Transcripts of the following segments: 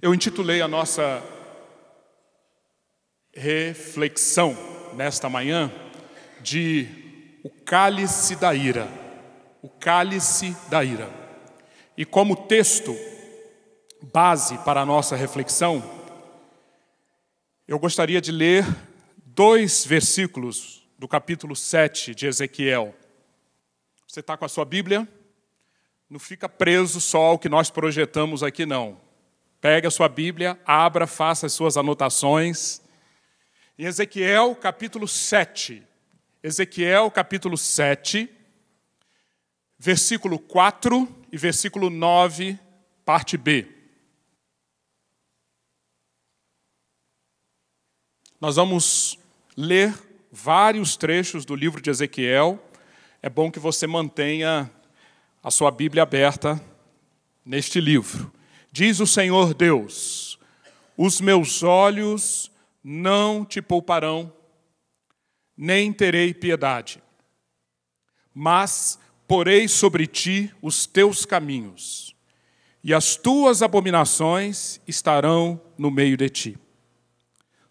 Eu intitulei a nossa reflexão nesta manhã de o cálice da ira. O cálice da ira. E como texto base para a nossa reflexão, eu gostaria de ler 2 versículos do capítulo 7 de Ezequiel. Você está com a sua Bíblia? Não fica preso só ao que nós projetamos aqui, não. Pegue a sua Bíblia, abra, faça as suas anotações. Em Ezequiel, capítulo 7. Ezequiel, capítulo 7, versículo 4 e versículo 9, parte B. Nós vamos ler vários trechos do livro de Ezequiel. É bom que você mantenha a sua Bíblia aberta neste livro. Diz o Senhor Deus: os meus olhos não te pouparão, nem terei piedade, mas porei sobre ti os teus caminhos, e as tuas abominações estarão no meio de ti.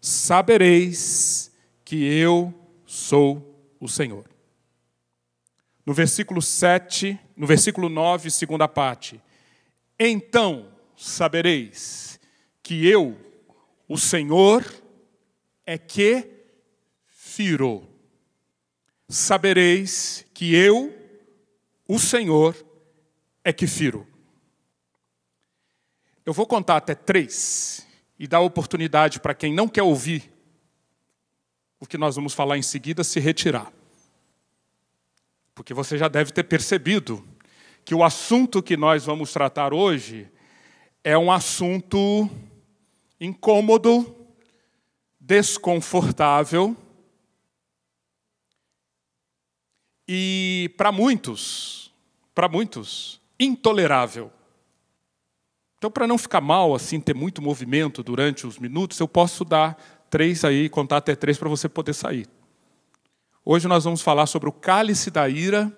Sabereis que eu sou o Senhor. No versículo 7, no versículo 9, segunda parte. Então sabereis que eu, o Senhor, é que firo. Sabereis que eu, o Senhor, é que firo. Eu vou contar até 3 e dar oportunidade para quem não quer ouvir o que nós vamos falar em seguida se retirar. Porque você já deve ter percebido que o assunto que nós vamos tratar hoje é um assunto incômodo, desconfortável e, para muitos, intolerável. Então, para não ficar mal, assim, ter muito movimento durante os minutos, eu posso dar 3 aí, contar até 3 para você poder sair. Hoje nós vamos falar sobre o cálice da ira,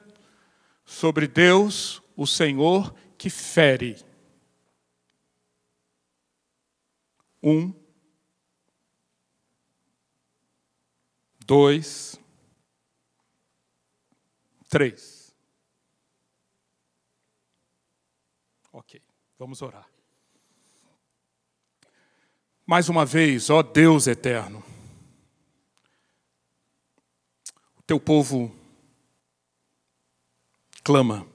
sobre Deus, o Senhor, que fere. 1, 2, 3. Ok, vamos orar. Mais uma vez, ó Deus eterno, o teu povo clama,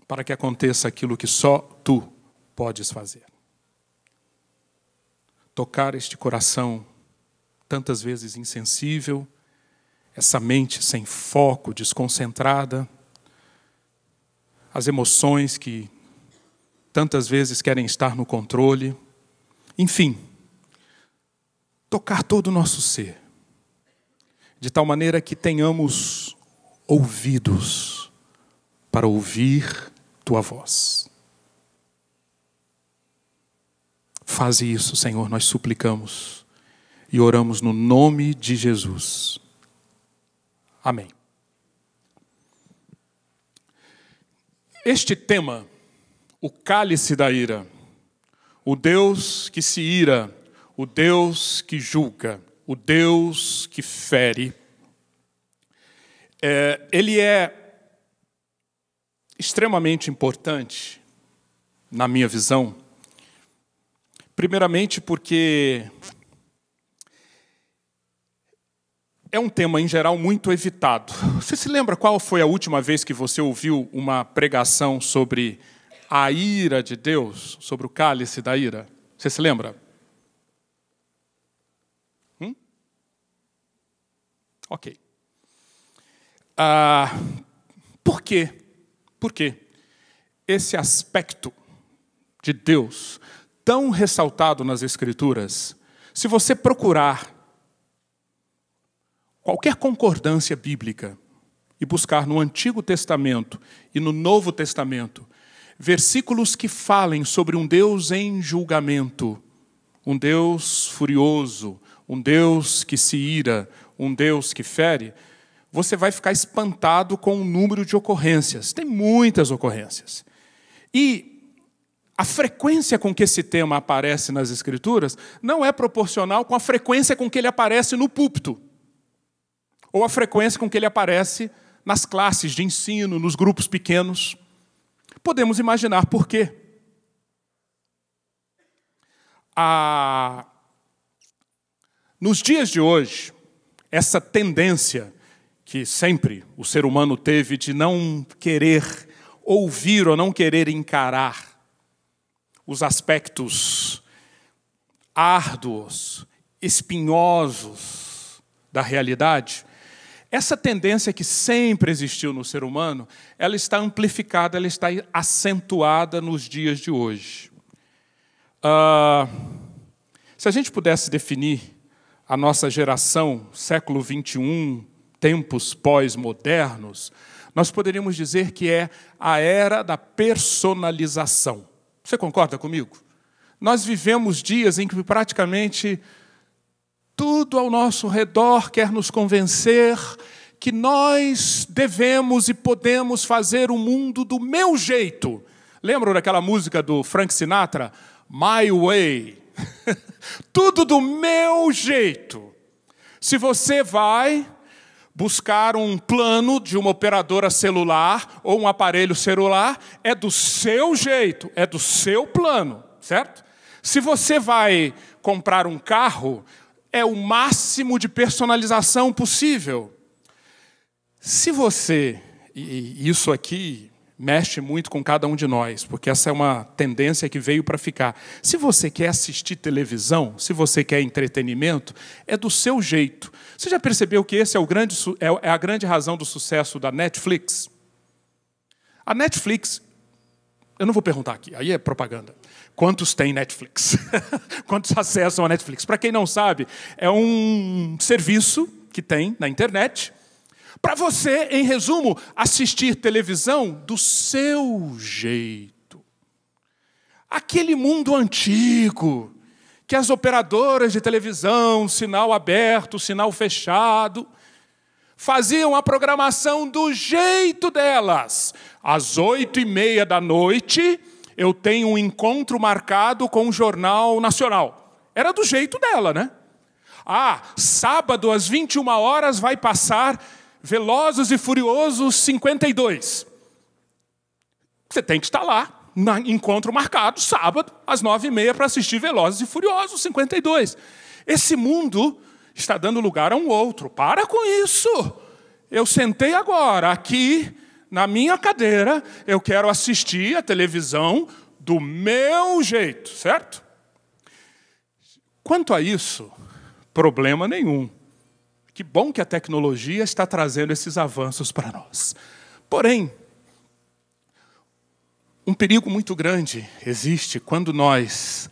para que aconteça aquilo que só tu podes fazer. Tocar este coração tantas vezes insensível, essa mente sem foco, desconcentrada, as emoções que tantas vezes querem estar no controle, enfim, tocar todo o nosso ser, de tal maneira que tenhamos ouvidos para ouvir tua voz. Faze isso, Senhor, nós suplicamos e oramos no nome de Jesus. Amém. Este tema, o cálice da ira, o Deus que se ira, o Deus que julga, o Deus que fere, ele é extremamente importante, na minha visão, primeiramente porque é um tema, em geral, muito evitado. Você se lembra qual foi a última vez que você ouviu uma pregação sobre a ira de Deus, sobre o cálice da ira? Você se lembra? Ok. Por quê? Porque esse aspecto de Deus, tão ressaltado nas Escrituras, se você procurar qualquer concordância bíblica e buscar no Antigo Testamento e no Novo Testamento versículos que falem sobre um Deus em julgamento, um Deus furioso, um Deus que se ira, um Deus que fere, você vai ficar espantado com o número de ocorrências. Tem muitas ocorrências. E a frequência com que esse tema aparece nas Escrituras não é proporcional com a frequência com que ele aparece no púlpito, ou a frequência com que ele aparece nas classes de ensino, nos grupos pequenos. Podemos imaginar por quê. Nos dias de hoje, essa tendência que sempre o ser humano teve de não querer ouvir ou não querer encarar os aspectos árduos, espinhosos da realidade, essa tendência que sempre existiu no ser humano, ela está amplificada, ela está acentuada nos dias de hoje. Se a gente pudesse definir a nossa geração, século XXI, tempos pós-modernos, nós poderíamos dizer que é a era da personalização. Você concorda comigo? Nós vivemos dias em que praticamente tudo ao nosso redor quer nos convencer que nós devemos e podemos fazer o mundo do meu jeito. Lembram daquela música do Frank Sinatra? My Way. Tudo do meu jeito. Se você vai buscar um plano de uma operadora celular ou um aparelho celular, é do seu jeito, é do seu plano, certo? Se você vai comprar um carro, é o máximo de personalização possível. Se você, e isso aqui mexe muito com cada um de nós, porque essa é uma tendência que veio para ficar. Se você quer assistir televisão, se você quer entretenimento, é do seu jeito. Você já percebeu que esse é a grande razão do sucesso da Netflix? A Netflix, eu não vou perguntar aqui, aí é propaganda. Quantos tem Netflix? Quantos acessam a Netflix? Para quem não sabe, é um serviço que tem na internet para você, em resumo, assistir televisão do seu jeito. Aquele mundo antigo, que as operadoras de televisão, sinal aberto, sinal fechado, faziam a programação do jeito delas. Às 8h30 da noite, eu tenho um encontro marcado com o Jornal Nacional. Era do jeito dela, né? Sábado, às 21 horas, vai passar Velozes e Furiosos 52. Você tem que estar lá, no encontro marcado, sábado, às 9h30, para assistir Velozes e Furiosos 52. Esse mundo está dando lugar a um outro. Para com isso! Eu sentei agora aqui, na minha cadeira, eu quero assistir a televisão do meu jeito, certo? Quanto a isso, problema nenhum. Que bom que a tecnologia está trazendo esses avanços para nós. Porém, um perigo muito grande existe quando nós,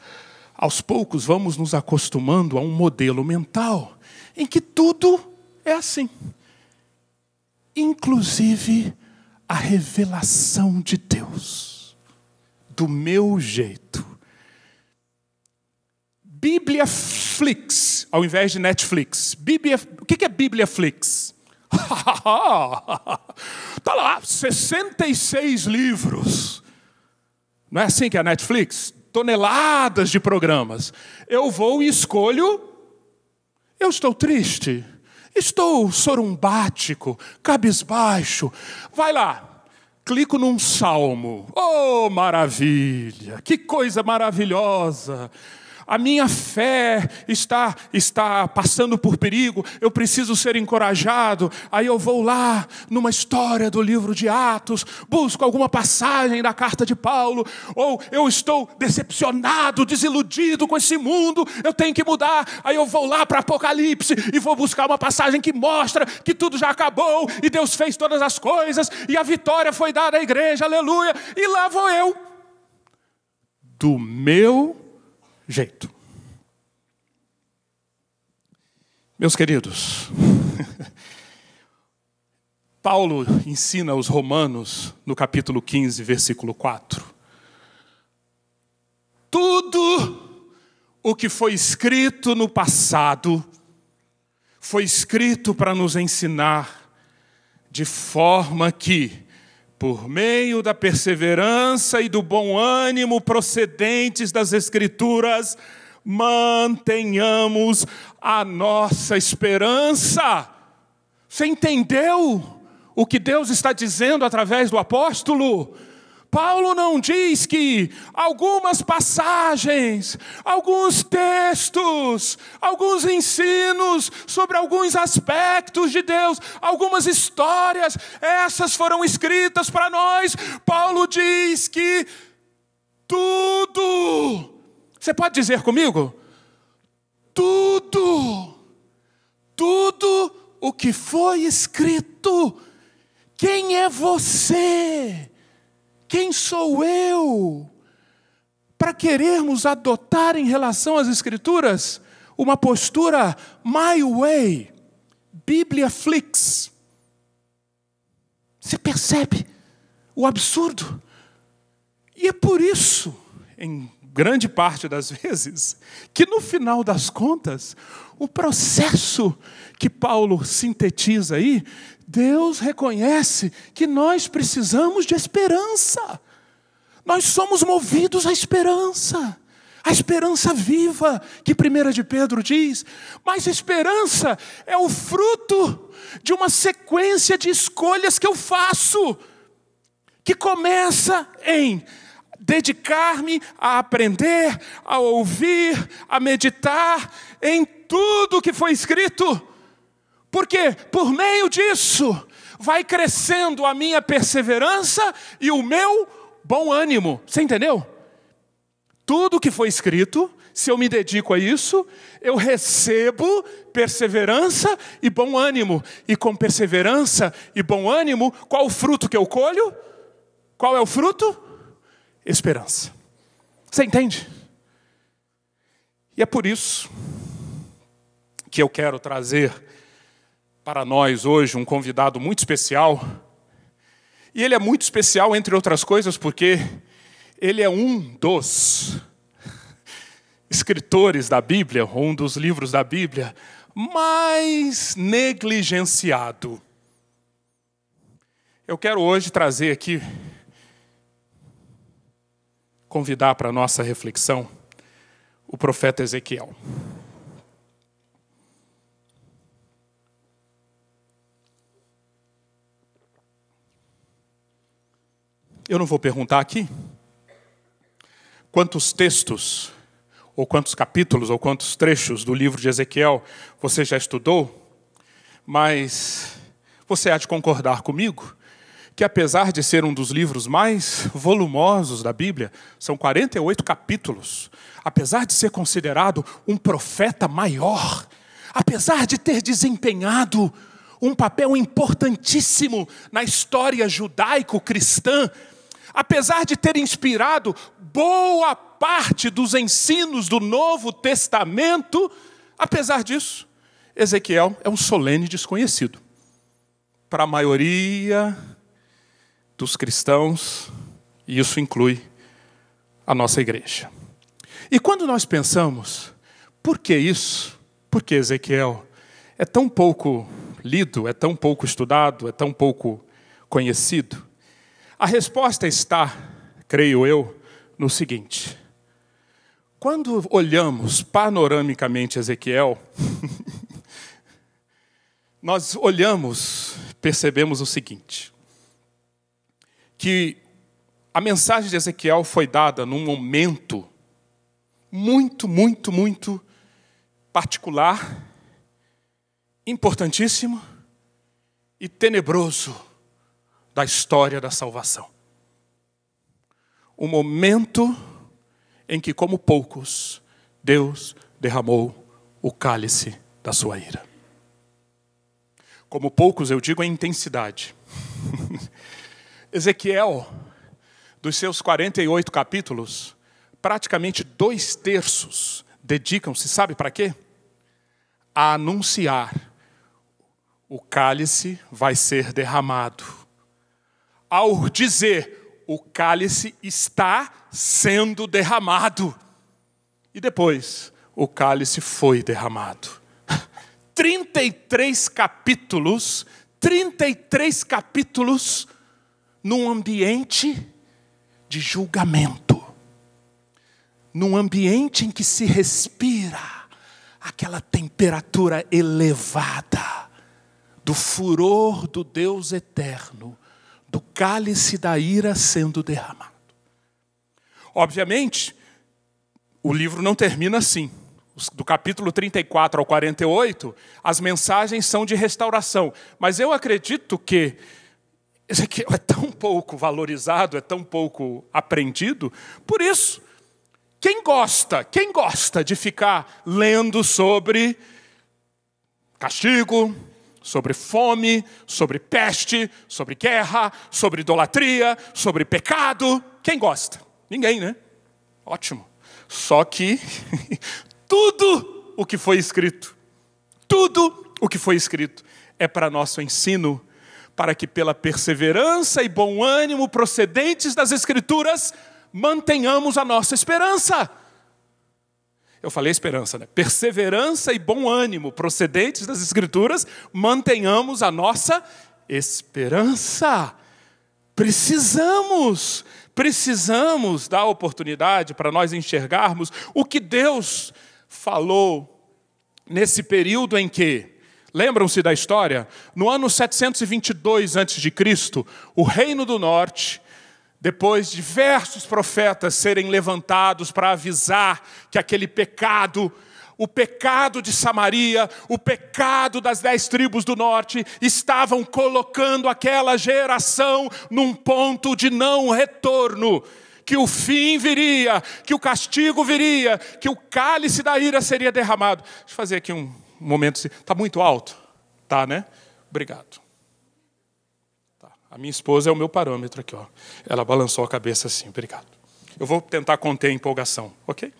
aos poucos, vamos nos acostumando a um modelo mental em que tudo é assim. Inclusive a revelação de Deus, do meu jeito. Bibliaflix, ao invés de Netflix. O que é Bibliaflix? Está lá, 66 livros. Não é assim que é a Netflix? Toneladas de programas. Eu vou e escolho. Eu estou triste. Estou sorumbático, cabisbaixo. Vai lá, clico num salmo. Oh, maravilha! Que coisa maravilhosa! A minha fé está passando por perigo, eu preciso ser encorajado. Aí eu vou lá, numa história do livro de Atos, busco alguma passagem da carta de Paulo, ou eu estou decepcionado, desiludido com esse mundo, eu tenho que mudar. Aí eu vou lá para Apocalipse e vou buscar uma passagem que mostra que tudo já acabou, e Deus fez todas as coisas, e a vitória foi dada à igreja, aleluia. E lá vou eu, do meu jeito. Meus queridos, Paulo ensina aos Romanos, no capítulo 15, versículo 4. Tudo o que foi escrito no passado foi escrito para nos ensinar de forma que, por meio da perseverança e do bom ânimo procedentes das Escrituras, mantenhamos a nossa esperança. Você entendeu o que Deus está dizendo através do apóstolo? Paulo não diz que algumas passagens, alguns textos, alguns ensinos sobre alguns aspectos de Deus, algumas histórias, essas foram escritas para nós. Paulo diz que tudo, você pode dizer comigo? Tudo o que foi escrito. Quem é você? Quem sou eu para querermos adotar em relação às Escrituras uma postura my way, Bíblia Flix? Você percebe o absurdo? E é por isso, em grande parte das vezes, que no final das contas, o processo que Paulo sintetiza aí, Deus reconhece que nós precisamos de esperança. Nós somos movidos à esperança. A esperança viva, que 1 de Pedro diz. Mas a esperança é o fruto de uma sequência de escolhas que eu faço, que começa em dedicar-me a aprender, a ouvir, a meditar em tudo que foi escrito. Porque por meio disso vai crescendo a minha perseverança e o meu bom ânimo. Você entendeu? Tudo que foi escrito, se eu me dedico a isso, eu recebo perseverança e bom ânimo. E com perseverança e bom ânimo, qual o fruto que eu colho? Qual é o fruto? Esperança. Você entende? E é por isso que eu quero trazer para nós hoje um convidado muito especial. E ele é muito especial, entre outras coisas, porque ele é um dos escritores da Bíblia, ou um dos livros da Bíblia, mais negligenciado. Eu quero hoje trazer aqui, convidar para a nossa reflexão, o profeta Ezequiel. Eu não vou perguntar aqui quantos textos, ou quantos capítulos, ou quantos trechos do livro de Ezequiel você já estudou, mas você há de concordar comigo que, apesar de ser um dos livros mais volumosos da Bíblia, são 48 capítulos, apesar de ser considerado um profeta maior, apesar de ter desempenhado um papel importantíssimo na história judaico-cristã, apesar de ter inspirado boa parte dos ensinos do Novo Testamento, apesar disso, Ezequiel é um solene desconhecido para a maioria dos cristãos, e isso inclui a nossa igreja. E quando nós pensamos, por que isso? Por que Ezequiel é tão pouco lido, é tão pouco estudado, é tão pouco conhecido? A resposta está, creio eu, no seguinte: quando olhamos panoramicamente Ezequiel, nós olhamos, percebemos o seguinte, que a mensagem de Ezequiel foi dada num momento muito particular, importantíssimo e tenebroso da história da salvação. O momento em que, como poucos, Deus derramou o cálice da sua ira. Como poucos, eu digo em intensidade. Ezequiel, dos seus 48 capítulos, praticamente 2/3 dedicam-se, sabe para quê? A anunciar: o cálice vai ser derramado. Ao dizer, o cálice está sendo derramado. E depois, o cálice foi derramado. 33 capítulos 33 capítulos num ambiente de julgamento. Num ambiente em que se respira aquela temperatura elevada do furor do Deus eterno, do cálice da ira sendo derramado. Obviamente, o livro não termina assim. Do capítulo 34 ao 48, as mensagens são de restauração. Mas eu acredito que Ezequiel é tão pouco valorizado, é tão pouco aprendido. Por isso, quem gosta de ficar lendo sobre castigo, sobre fome, sobre peste, sobre guerra, sobre idolatria, sobre pecado? Quem gosta? Ninguém, né? Ótimo. Só que tudo o que foi escrito é para nosso ensino, para que pela perseverança e bom ânimo procedentes das Escrituras, mantenhamos a nossa esperança. Eu falei esperança, né? Perseverança e bom ânimo procedentes das Escrituras, mantenhamos a nossa esperança. Precisamos dar oportunidade para nós enxergarmos o que Deus falou nesse período em que, lembram-se da história? No ano 722 a.C., o Reino do Norte, depois de diversos profetas serem levantados para avisar que aquele pecado, o pecado de Samaria, o pecado das 10 tribos do norte, estavam colocando aquela geração num ponto de não retorno. Que o fim viria, que o castigo viria, que o cálice da ira seria derramado. Deixa eu fazer aqui um momento. Está muito alto? Tá, né? Obrigado. Tá. A minha esposa é o meu parâmetro aqui, ó. Ela balançou a cabeça assim, obrigado. Eu vou tentar conter a empolgação, ok?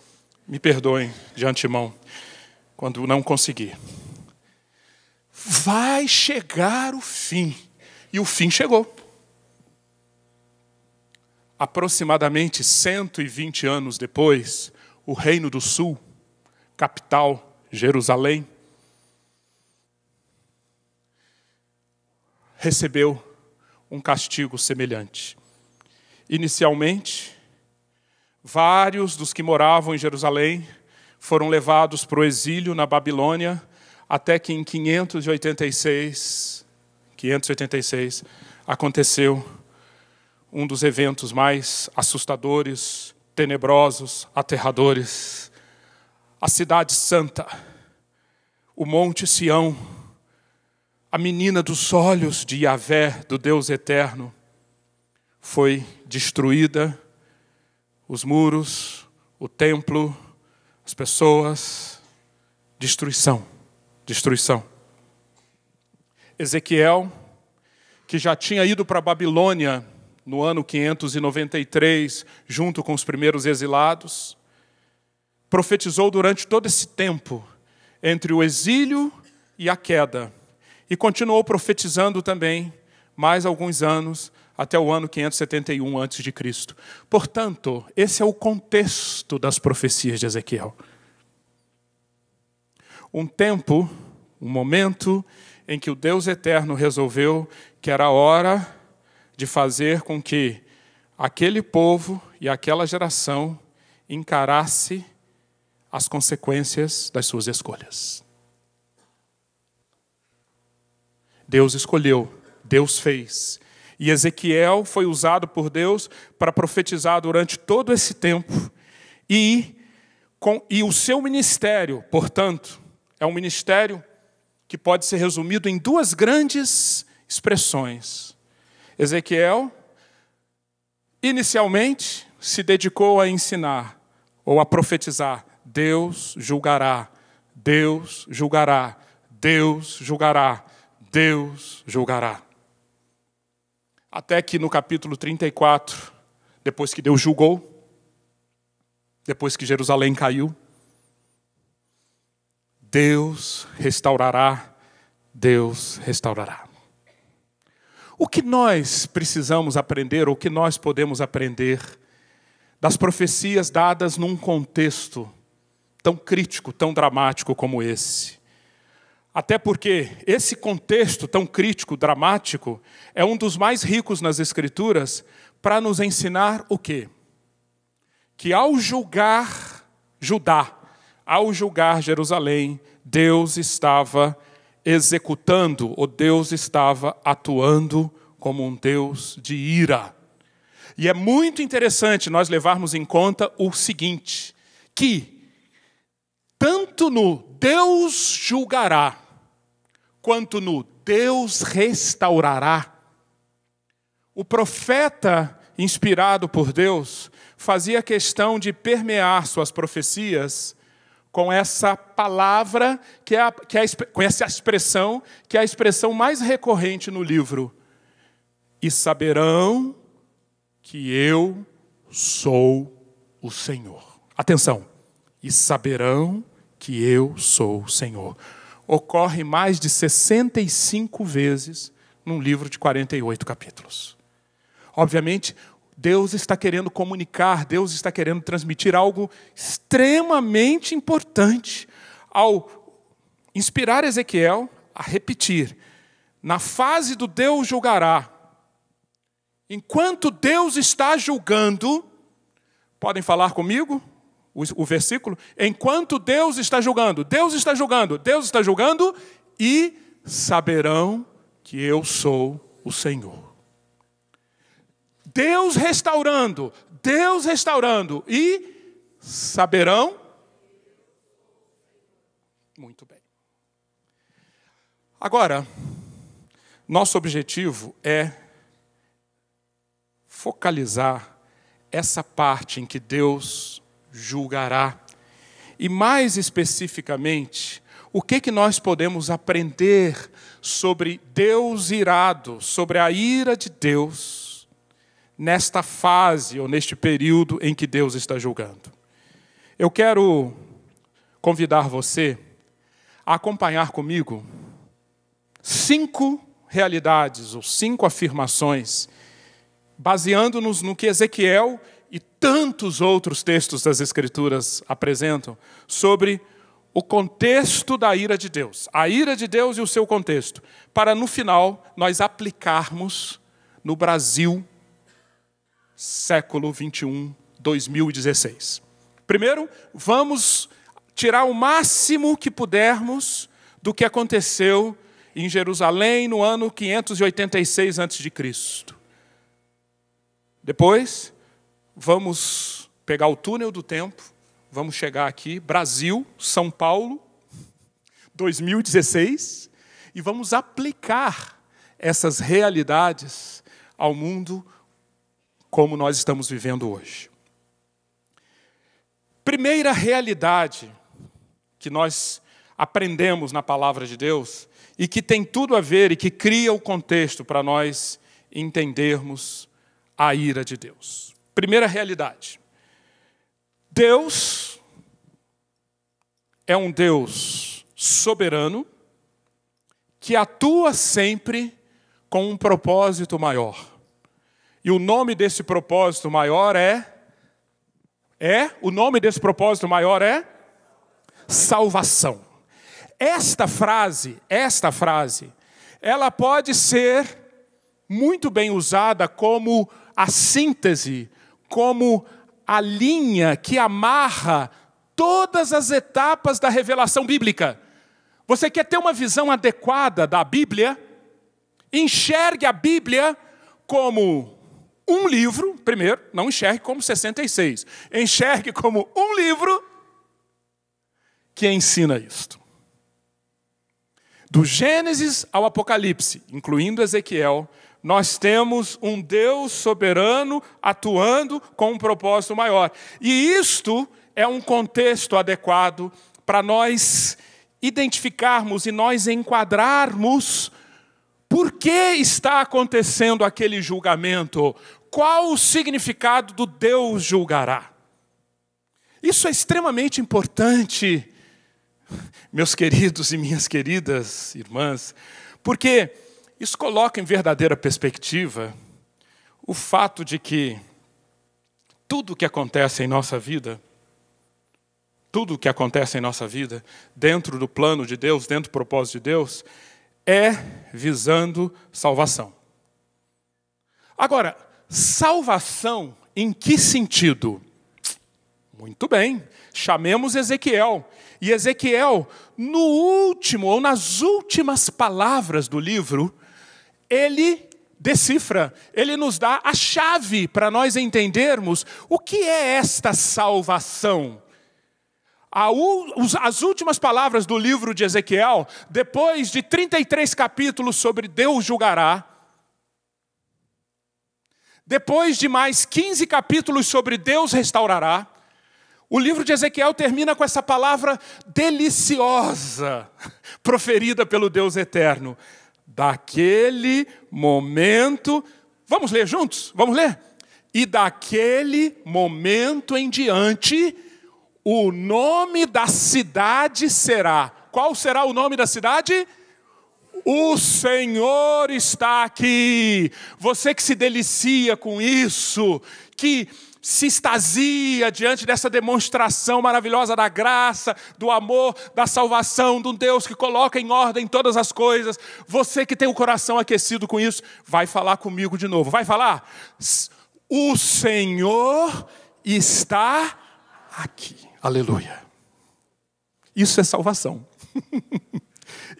Me perdoem de antemão quando não conseguir. Vai chegar o fim. E o fim chegou. Aproximadamente 120 anos depois, o Reino do Sul, capital Jerusalém, recebeu um castigo semelhante. Inicialmente, vários dos que moravam em Jerusalém foram levados para o exílio na Babilônia, até que em 586 aconteceu um dos eventos mais assustadores, tenebrosos, aterradores. A cidade santa, o Monte Sião, a menina dos olhos de Yahvé, do Deus eterno, foi destruída. Os muros, o templo, as pessoas, destruição. Ezequiel, que já tinha ido para a Babilônia no ano 593, junto com os primeiros exilados, profetizou durante todo esse tempo, entre o exílio e a queda, e continuou profetizando também mais alguns anos, até o ano 571 a.C. Portanto, esse é o contexto das profecias de Ezequiel. Um tempo, um momento em que o Deus eterno resolveu que era hora de fazer com que aquele povo e aquela geração encarasse as consequências das suas escolhas. Deus escolheu, Deus fez. E Ezequiel foi usado por Deus para profetizar durante todo esse tempo. E o seu ministério, portanto, é um ministério que pode ser resumido em duas grandes expressões. Ezequiel, inicialmente, se dedicou a ensinar ou a profetizar. Deus julgará, Deus julgará, Deus julgará, Deus julgará. Até que no capítulo 34, depois que Deus julgou, depois que Jerusalém caiu, Deus restaurará, Deus restaurará. O que nós precisamos aprender, ou o que nós podemos aprender das profecias dadas num contexto tão crítico, tão dramático como esse? Até porque esse contexto tão crítico, dramático, é um dos mais ricos nas Escrituras para nos ensinar o quê? Que ao julgar Judá, ao julgar Jerusalém, Deus estava executando, ou Deus estava atuando como um Deus de ira. E é muito interessante nós levarmos em conta o seguinte, que tanto no Deus julgará, quanto no Deus restaurará, o profeta inspirado por Deus fazia questão de permear suas profecias com essa palavra, com essa expressão, que é a expressão mais recorrente no livro. E saberão que eu sou o Senhor. Atenção. E saberão que eu sou o Senhor. Ocorre mais de 65 vezes num livro de 48 capítulos. Obviamente, Deus está querendo comunicar, Deus está querendo transmitir algo extremamente importante ao inspirar Ezequiel a repetir. Na fase do Deus julgará, enquanto Deus está julgando, podem falar comigo o versículo? Enquanto Deus está julgando, Deus está julgando, Deus está julgando, e saberão que eu sou o Senhor. Deus restaurando, e saberão. Muito bem. Agora, nosso objetivo é focalizar essa parte em que Deus julgará. E mais especificamente, o que nós podemos aprender sobre Deus irado, sobre a ira de Deus, nesta fase ou neste período em que Deus está julgando. Eu quero convidar você a acompanhar comigo 5 realidades ou 5 afirmações, baseando-nos no que Ezequiel e tantos outros textos das Escrituras apresentam sobre o contexto da ira de Deus. A ira de Deus e o seu contexto. Para, no final, nós aplicarmos no Brasil, século 21, 2016. Primeiro, vamos tirar o máximo que pudermos do que aconteceu em Jerusalém no ano 586 a.C. Depois, vamos pegar o túnel do tempo, vamos chegar aqui, Brasil, São Paulo, 2016, e vamos aplicar essas realidades ao mundo como nós estamos vivendo hoje. Primeira realidade que nós aprendemos na palavra de Deus e que tem tudo a ver e que cria o contexto para nós entendermos a ira de Deus. Primeira realidade. Deus é um Deus soberano que atua sempre com um propósito maior. E o nome desse propósito maior o nome desse propósito maior é salvação. Esta frase, ela pode ser muito bem usada como a síntese, como a linha que amarra todas as etapas da revelação bíblica. Você quer ter uma visão adequada da Bíblia? Enxergue a Bíblia como um livro, primeiro, não enxergue como 66. Enxergue como um livro que ensina isto. Do Gênesis ao Apocalipse, incluindo Ezequiel, nós temos um Deus soberano atuando com um propósito maior. E isto é um contexto adequado para nós identificarmos e nós enquadrarmos por que está acontecendo aquele julgamento, qual o significado do Deus julgará. Isso é extremamente importante, meus queridos e minhas queridas irmãs, porque isso coloca em verdadeira perspectiva o fato de que tudo o que acontece em nossa vida tudo o que acontece em nossa vida, dentro do plano de Deus, dentro do propósito de Deus, é visando salvação. Agora, salvação em que sentido? Muito bem, chamemos Ezequiel. E Ezequiel, no último, ou nas últimas palavras do livro, ele decifra, ele nos dá a chave para nós entendermos o que é esta salvação. As últimas palavras do livro de Ezequiel, depois de 33 capítulos sobre Deus julgará, depois de mais 15 capítulos sobre Deus restaurará, o livro de Ezequiel termina com essa palavra deliciosa, proferida pelo Deus eterno. Daquele momento, vamos ler juntos? Vamos ler? E daquele momento em diante, o nome da cidade será... Qual será o nome da cidade? O Senhor está aqui. Você que se delicia com isso, que se extasia diante dessa demonstração maravilhosa da graça, do amor, da salvação, de um Deus que coloca em ordem todas as coisas. Você que tem o coração aquecido com isso, vai falar comigo de novo. Vai falar? O Senhor está aqui. Aleluia. Isso é salvação.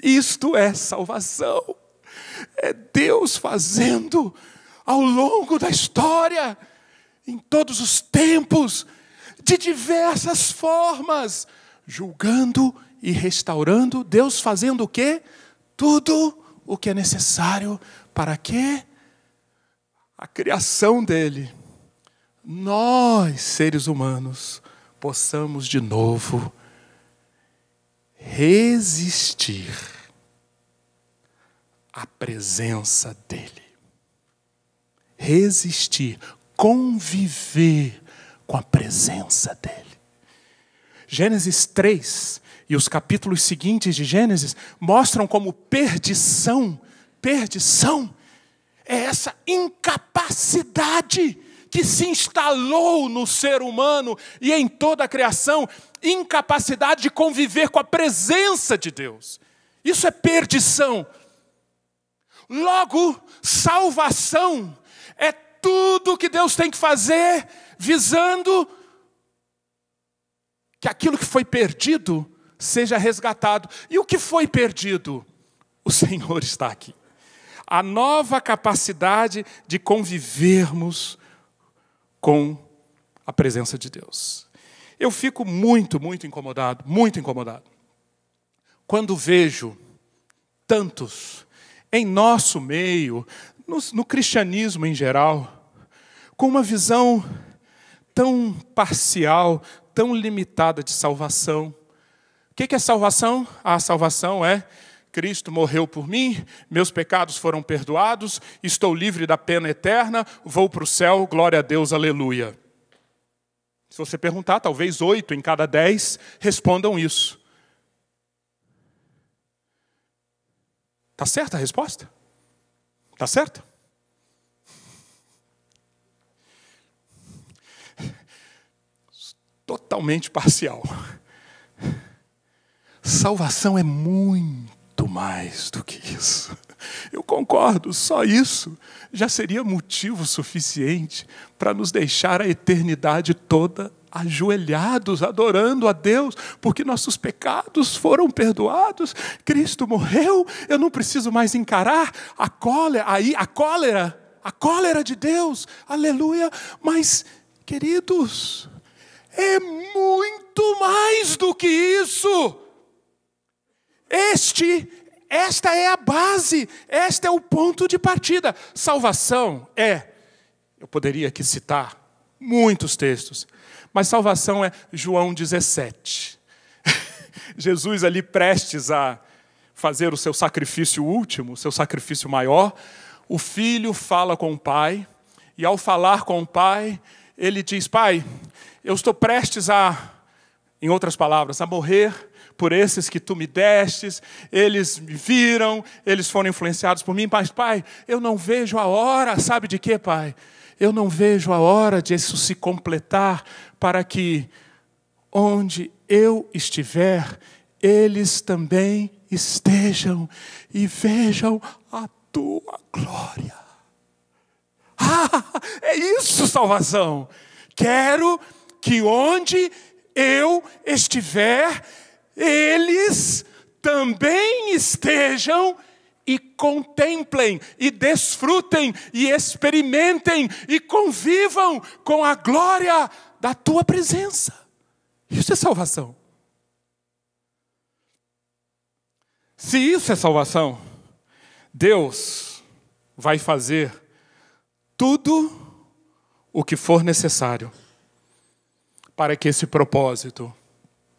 Isto é salvação. É Deus fazendo ao longo da história, em todos os tempos, de diversas formas, julgando e restaurando. Deus fazendo o quê? Tudo o que é necessário para que a criação dele, nós, seres humanos, possamos de novo resistir à presença dele. Resistir, conviver com a presença dele. Gênesis 3 e os capítulos seguintes de Gênesis mostram como perdição é essa incapacidade que se instalou no ser humano e em toda a criação, incapacidade de conviver com a presença de Deus. Isso é perdição. Logo, salvação é tudo que Deus tem que fazer visando que aquilo que foi perdido seja resgatado. E o que foi perdido? O Senhor está aqui. A nova capacidade de convivermos com a presença de Deus. Eu fico muito incomodado, quando vejo tantos em nosso meio, no cristianismo em geral, com uma visão tão parcial, tão limitada de salvação. O que é salvação? A salvação é: Cristo morreu por mim, meus pecados foram perdoados, estou livre da pena eterna, vou para o céu, glória a Deus, aleluia. Se você perguntar, talvez 8 em cada 10 respondam isso. Está certa a resposta? Está certa? Totalmente parcial. Salvação é muito mais do que isso. Eu concordo, só isso já seria motivo suficiente para nos deixar a eternidade toda ajoelhados, adorando a Deus, porque nossos pecados foram perdoados, Cristo morreu, eu não preciso mais encarar a cólera de Deus, aleluia. Mas, queridos, é muito mais do que isso. Esta é a base, este é o ponto de partida. Salvação eu poderia aqui citar muitos textos, mas salvação é João 17. Jesus ali prestes a fazer o seu sacrifício último, o seu sacrifício maior, o filho fala com o pai, e ao falar com o pai, ele diz: Pai, eu estou prestes em outras palavras, a morrer por esses que tu me destes, eles me viram, eles foram influenciados por mim, mas Pai, eu não vejo a hora, sabe de quê, Pai? Eu não vejo a hora de isso se completar para que onde eu estiver, eles também estejam e vejam a tua glória. É isso, salvação. Quero que onde eu estiver, eles também estejam e contemplem, e desfrutem, e experimentem, e convivam com a glória da tua presença. Isso é salvação. Se isso é salvação, Deus vai fazer tudo o que for necessário para que esse propósito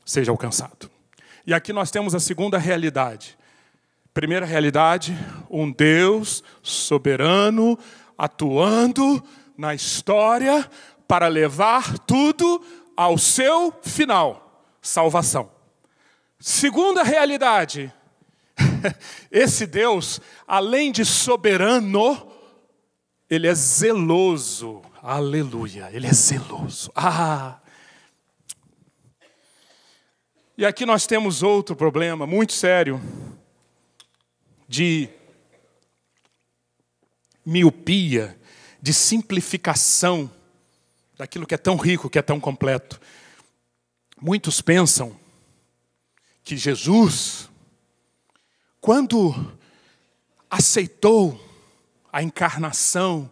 seja alcançado. E aqui nós temos a segunda realidade. Primeira realidade, um Deus soberano atuando na história para levar tudo ao seu final, salvação. Segunda realidade, esse Deus, além de soberano, Ele é zeloso. Aleluia, Ele é zeloso. E aqui nós temos outro problema muito sério de miopia, de simplificação daquilo que é tão rico, que é tão completo. Muitos pensam que Jesus, quando aceitou a encarnação,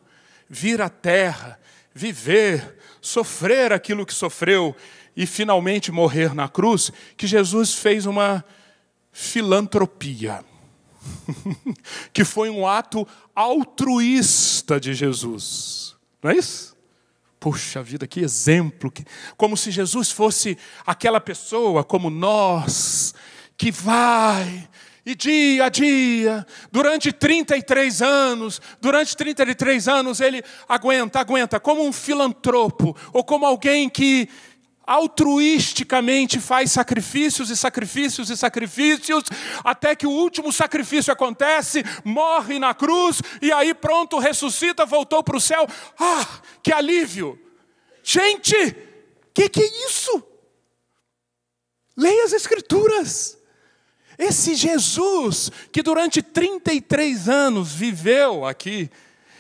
vir à terra, viver, sofrer aquilo que sofreu e finalmente morrer na cruz, que Jesus fez uma filantropia, que foi um ato altruísta de Jesus. Não é isso? Puxa vida, que exemplo. Como se Jesus fosse aquela pessoa como nós, que vai e dia a dia, durante 33 anos, ele aguenta, como um filantropo, ou como alguém que altruisticamente faz sacrifícios e sacrifícios e sacrifícios, até que o último sacrifício acontece, morre na cruz, e aí pronto, ressuscita, voltou para o céu. Que alívio! Gente, que é isso? Leia as Escrituras. Esse Jesus que durante 33 anos viveu aqui,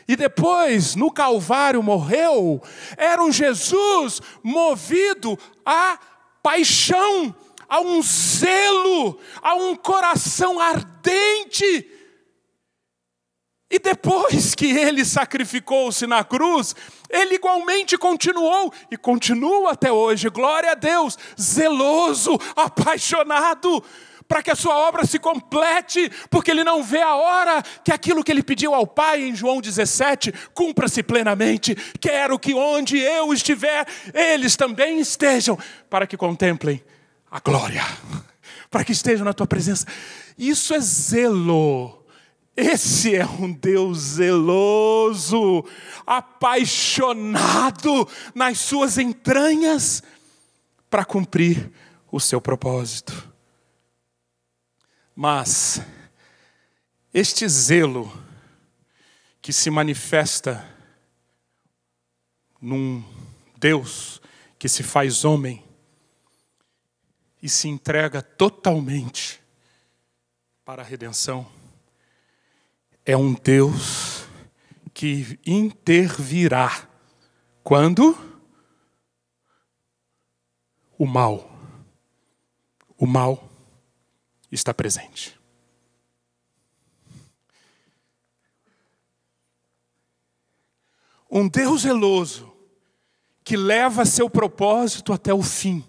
e depois, no Calvário, morreu, era um Jesus movido a paixão, a um zelo, a um coração ardente. E depois que ele sacrificou-se na cruz, ele igualmente continuou, e continua até hoje, glória a Deus, zeloso, apaixonado, para que a sua obra se complete, porque ele não vê a hora que aquilo que ele pediu ao Pai em João 17 cumpra-se plenamente. Quero que onde eu estiver, eles também estejam, para que contemplem a glória, para que estejam na tua presença. Isso é zelo. Esse é um Deus zeloso, apaixonado nas suas entranhas, para cumprir o seu propósito. Mas este zelo que se manifesta num Deus que se faz homem e se entrega totalmente para a redenção, é um Deus que intervirá quando o mal está presente. Um Deus zeloso que leva seu propósito até o fim,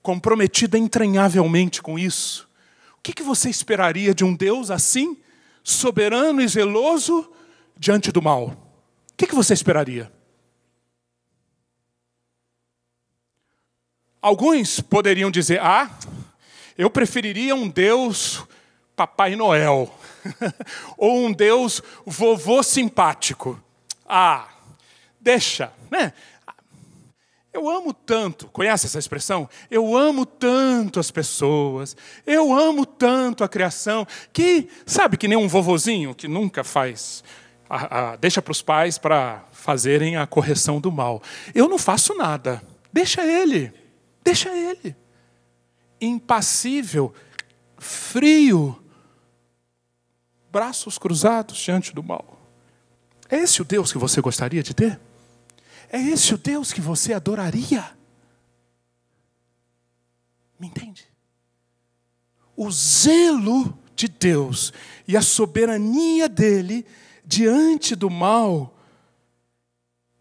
comprometido entranhavelmente com isso. O que você esperaria de um Deus assim, soberano e zeloso diante do mal? O que você esperaria? Alguns poderiam dizer, eu preferiria um Deus Papai Noel, ou um Deus vovô simpático. Deixa, né? Eu amo tanto, conhece essa expressão? Eu amo tanto as pessoas, eu amo tanto a criação, que, sabe, que nem um vovozinho que nunca faz, deixa para os pais para fazerem a correção do mal. Eu não faço nada, deixa ele. Deixa ele. Impassível, frio, braços cruzados diante do mal. É esse o Deus que você gostaria de ter? É esse o Deus que você adoraria? Me entende? O zelo de Deus e a soberania dele diante do mal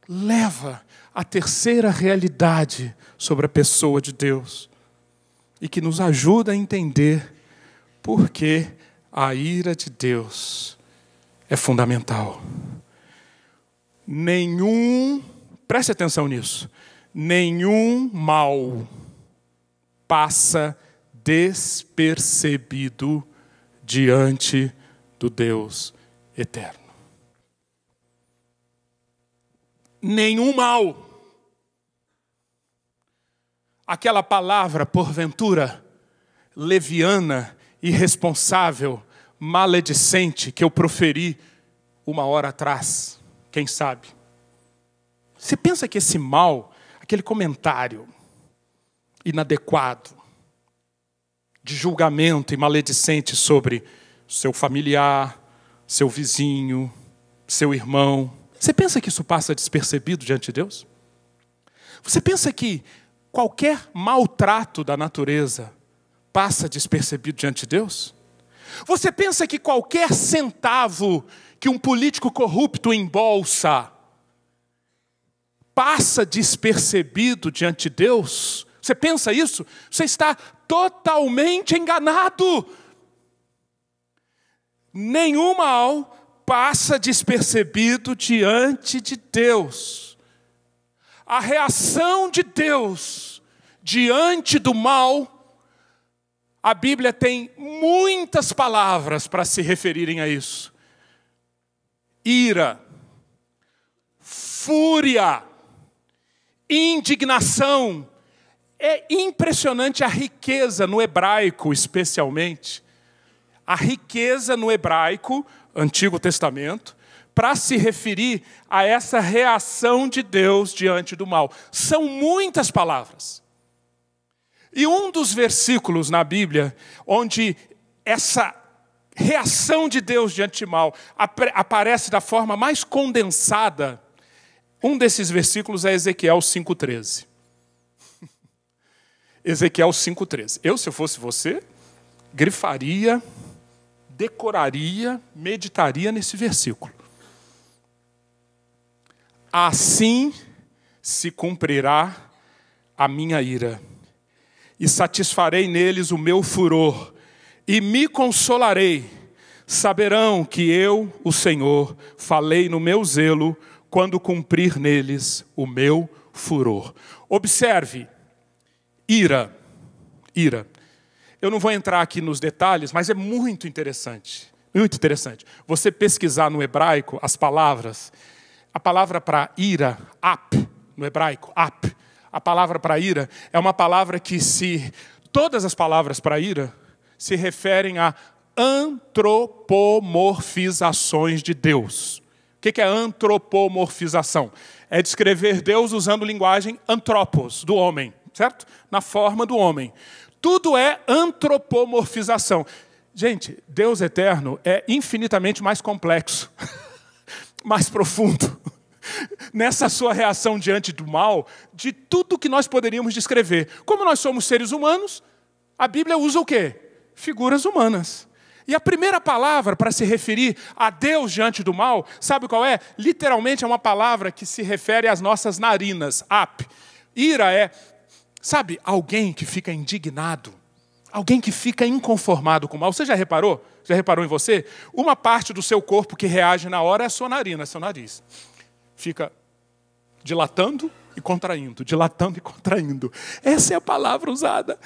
leva à terceira realidade sobre a pessoa de Deus e que nos ajuda a entender por que a ira de Deus é fundamental. Preste atenção nisso, nenhum mal passa despercebido diante do Deus eterno. Nenhum mal. Aquela palavra, porventura, leviana, irresponsável, maledicente, que eu proferi 1 hora atrás, quem sabe? Você pensa que esse mal, aquele comentário inadequado, de julgamento e maledicente sobre seu familiar, seu vizinho, seu irmão, você pensa que isso passa despercebido diante de Deus? Você pensa que qualquer maltrato da natureza passa despercebido diante de Deus? Você pensa que qualquer centavo que um político corrupto embolsa passa despercebido diante de Deus? Você pensa isso? Você está totalmente enganado. Nenhum mal passa despercebido diante de Deus. A reação de Deus diante do mal, a Bíblia tem muitas palavras para se referirem a isso. Ira, fúria, indignação. É impressionante a riqueza no hebraico, especialmente. A riqueza no hebraico, Antigo Testamento, para se referir a essa reação de Deus diante do mal. São muitas palavras. E um dos versículos na Bíblia, onde essa reação de Deus diante do mal aparece da forma mais condensada, um desses versículos é Ezequiel 5,13. Ezequiel 5,13. Se eu fosse você, grifaria, decoraria, meditaria nesse versículo. Assim se cumprirá a minha ira, e satisfarei neles o meu furor, e me consolarei. Saberão que eu, o Senhor, falei no meu zelo, quando cumprir neles o meu furor. Observe, ira. Eu não vou entrar aqui nos detalhes, mas é muito interessante. Muito interessante. Você pesquisar no hebraico as palavras. A palavra para ira, ap, no hebraico, ap. A palavra para ira é uma palavra que todas as palavras para ira se referem a antropomorfizações de Deus. O que é antropomorfização? É descrever Deus usando linguagem antropos, do homem, certo? Na forma do homem. Tudo é antropomorfização. Gente, Deus eterno é infinitamente mais complexo, mais profundo, nessa sua reação diante do mal, de tudo que nós poderíamos descrever. Como nós somos seres humanos, a Bíblia usa o quê? Figuras humanas. E a primeira palavra para se referir a Deus diante do mal, sabe qual é? Literalmente é uma palavra que se refere às nossas narinas, ap. Ira é, sabe, alguém que fica indignado, alguém que fica inconformado com o mal. Você já reparou? Já reparou em você? Uma parte do seu corpo que reage na hora é a sua narina, seu nariz. Fica dilatando e contraindo, dilatando e contraindo. Essa é a palavra usada.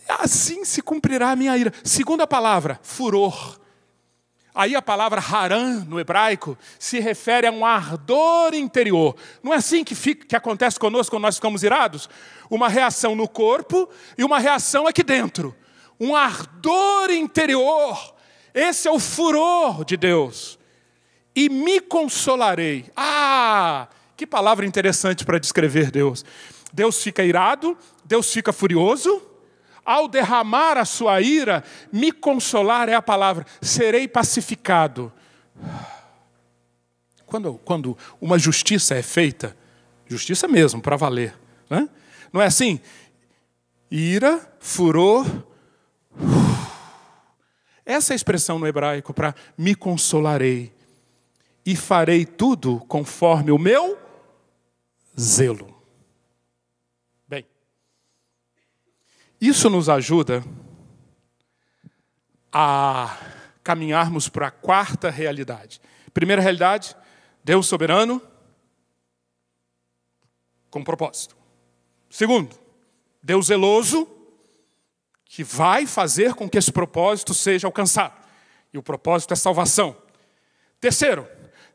Assim se cumprirá a minha ira. Segunda palavra, furor. Aí a palavra haran, no hebraico, se refere a um ardor interior. Não é assim que acontece conosco quando nós ficamos irados? Uma reação no corpo e uma reação aqui dentro. Um ardor interior. Esse é o furor de Deus. E me consolarei. Ah, que palavra interessante para descrever Deus. Deus fica irado, Deus fica furioso. Ao derramar a sua ira, me consolar é a palavra, serei pacificado. Quando uma justiça é feita, justiça mesmo, para valer, né? Não é assim? Ira, furor. Essa é a expressão no hebraico para me consolarei e farei tudo conforme o meu zelo. Bem, isso nos ajuda a caminharmos para a quarta realidade. Primeira realidade, Deus soberano com propósito. Segundo, Deus zeloso que vai fazer com que esse propósito seja alcançado. E o propósito é salvação. Terceiro,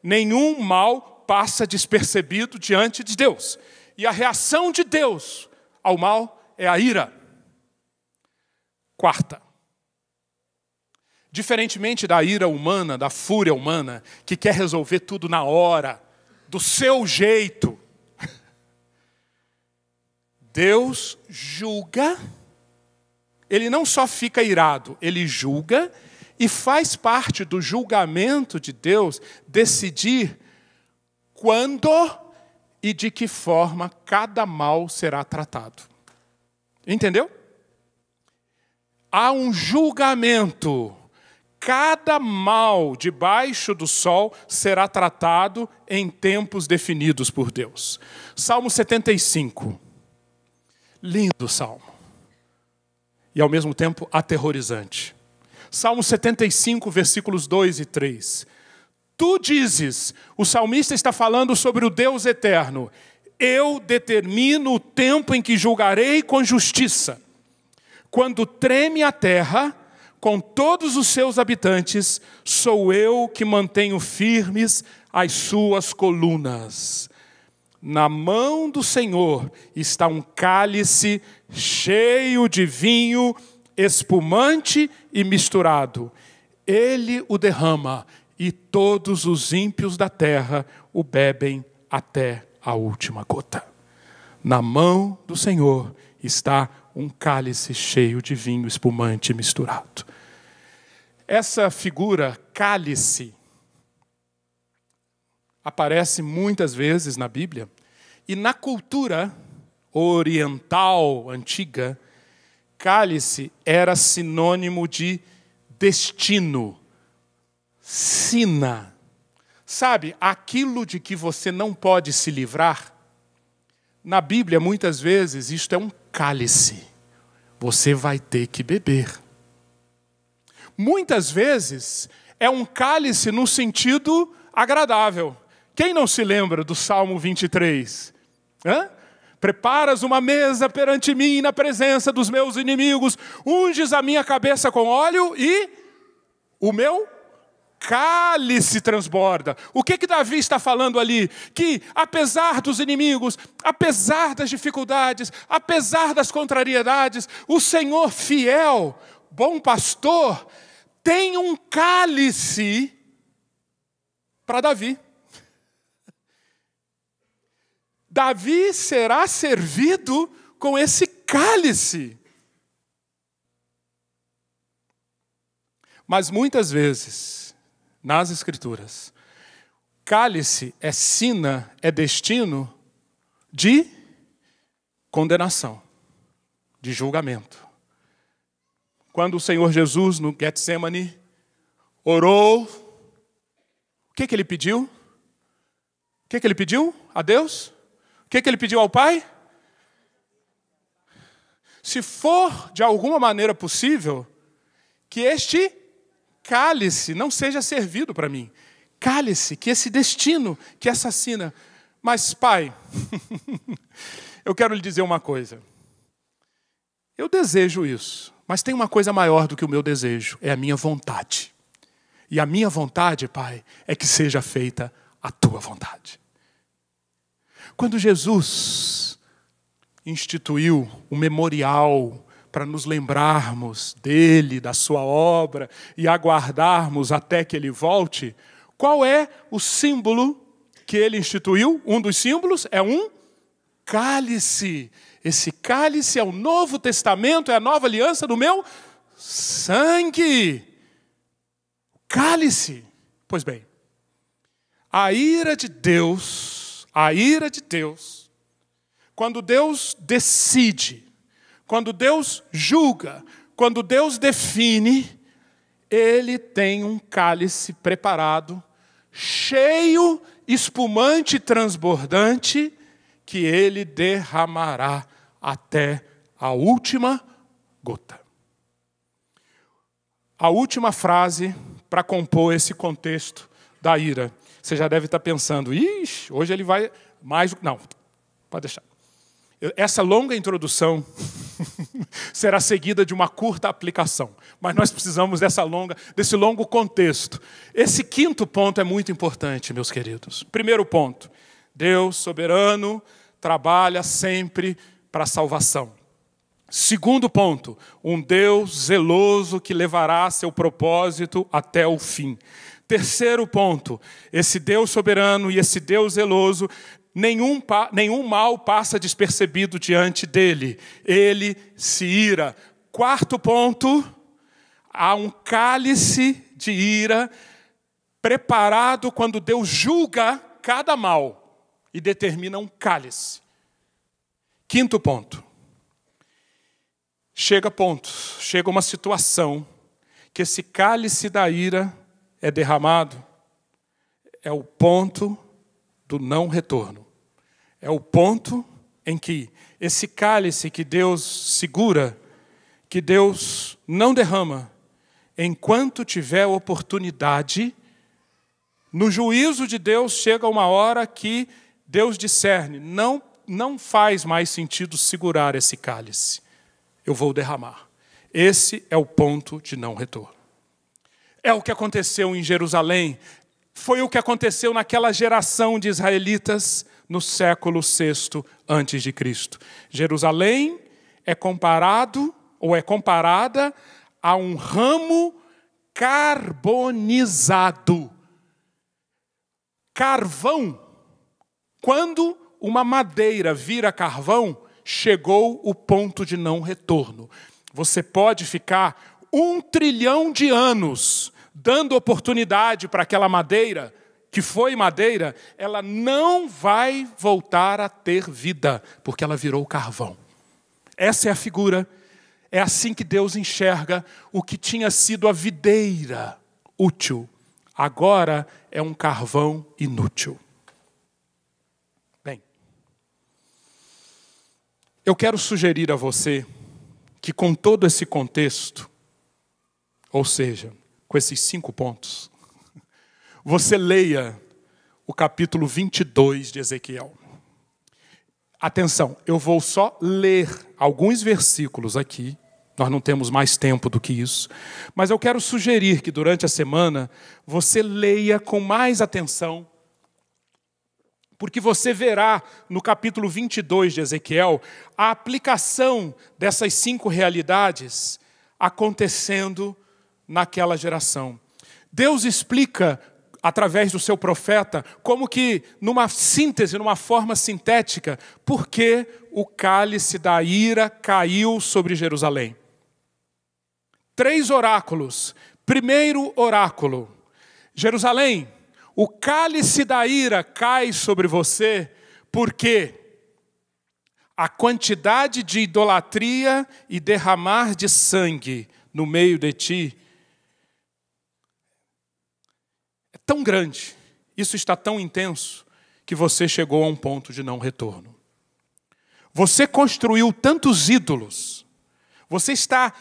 nenhum mal passa despercebido diante de Deus. E a reação de Deus ao mal é a ira. Quarta, diferentemente da ira humana, da fúria humana, que quer resolver tudo na hora, do seu jeito, Deus julga. Ele não só fica irado, ele julga, e faz parte do julgamento de Deus decidir quando e de que forma cada mal será tratado. Entendeu? Há um julgamento. Cada mal debaixo do sol será tratado em tempos definidos por Deus. Salmo 75. Lindo salmo. E ao mesmo tempo aterrorizante. Salmo 75, versículos 2 e 3. Tu dizes, o salmista está falando sobre o Deus eterno. Eu determino o tempo em que julgarei com justiça. Quando treme a terra, com todos os seus habitantes, sou eu que mantenho firmes as suas colunas. Na mão do Senhor está um cálice cheio de vinho, espumante e misturado. Ele o derrama e todos os ímpios da terra o bebem até a última gota. Na mão do Senhor está um cálice cheio de vinho espumante e misturado. Essa figura, cálice, aparece muitas vezes na Bíblia. E na cultura oriental antiga, cálice era sinônimo de destino, sina. Sabe, aquilo de que você não pode se livrar. Na Bíblia, muitas vezes, isto é um cálice. Você vai ter que beber. Muitas vezes, é um cálice no sentido agradável. Quem não se lembra do Salmo 23? Preparas uma mesa perante mim na presença dos meus inimigos, unges a minha cabeça com óleo e o meu cálice transborda. O que Davi está falando ali? Que apesar dos inimigos, apesar das dificuldades, apesar das contrariedades, o Senhor fiel, bom pastor, tem um cálice para Davi. Davi será servido com esse cálice. Mas muitas vezes, nas Escrituras, cálice é sina, é destino de condenação, de julgamento. Quando o Senhor Jesus, no Getsemane, orou, o que ele pediu? O que ele pediu a Deus? O que ele pediu ao Pai? Se for de alguma maneira possível, que este cálice não seja servido para mim. Cálice, que esse destino, que essa sina. Mas, Pai, eu quero lhe dizer uma coisa. Eu desejo isso, mas tem uma coisa maior do que o meu desejo, é a minha vontade. E a minha vontade, Pai, é que seja feita a tua vontade. Quando Jesus instituiu o memorial para nos lembrarmos dele, da sua obra e aguardarmos até que ele volte, qual é o símbolo que ele instituiu? Um dos símbolos é um cálice. Esse cálice é o Novo Testamento, é a nova aliança do meu sangue. Cálice. Pois bem, a ira de Deus, quando Deus decide, quando Deus julga, quando Deus define, Ele tem um cálice preparado, cheio, espumante, transbordante, que Ele derramará até a última gota. A última frase para compor esse contexto da ira. Você já deve estar pensando, ixi, hoje ele vai mais... Não, pode deixar. Essa longa introdução será seguida de uma curta aplicação. Mas nós precisamos desse longo contexto. Esse quinto ponto é muito importante, meus queridos. Primeiro ponto, Deus soberano trabalha sempre para a salvação. Segundo ponto, um Deus zeloso que levará seu propósito até o fim. Terceiro ponto, esse Deus soberano e esse Deus zeloso, nenhum mal passa despercebido diante dele. Ele se ira. Quarto ponto, há um cálice de ira preparado quando Deus julga cada mal e determina um cálice. Quinto ponto, chega uma situação que esse cálice da ira é derramado, é o ponto do não retorno. É o ponto em que esse cálice que Deus segura, que Deus não derrama, enquanto tiver oportunidade, no juízo de Deus chega uma hora que Deus discerne, não faz mais sentido segurar esse cálice. Eu vou derramar. Esse é o ponto de não retorno. É o que aconteceu em Jerusalém. Foi o que aconteceu naquela geração de israelitas no século VI a.C. Jerusalém é comparada a um ramo carbonizado. Carvão. Quando uma madeira vira carvão, chegou o ponto de não retorno. Você pode ficar 1 trilhão de anos dando oportunidade para aquela madeira, que foi madeira, ela não vai voltar a ter vida, porque ela virou carvão. Essa é a figura, é assim que Deus enxerga o que tinha sido a videira útil. Agora é um carvão inútil. Bem, eu quero sugerir a você que com todo esse contexto, ou seja, com esses 5 pontos, você leia o capítulo 22 de Ezequiel. Atenção, eu vou só ler alguns versículos aqui, nós não temos mais tempo do que isso, mas eu quero sugerir que durante a semana você leia com mais atenção, porque você verá no capítulo 22 de Ezequiel a aplicação dessas 5 realidades acontecendo naquela geração. Deus explica, através do seu profeta, como que, numa síntese, numa forma sintética, por que o cálice da ira caiu sobre Jerusalém. 3 oráculos. Primeiro oráculo. Jerusalém, o cálice da ira cai sobre você porque a quantidade de idolatria e derramar de sangue no meio de ti é tão grande, isso está tão intenso, que você chegou a um ponto de não retorno. Você construiu tantos ídolos, você está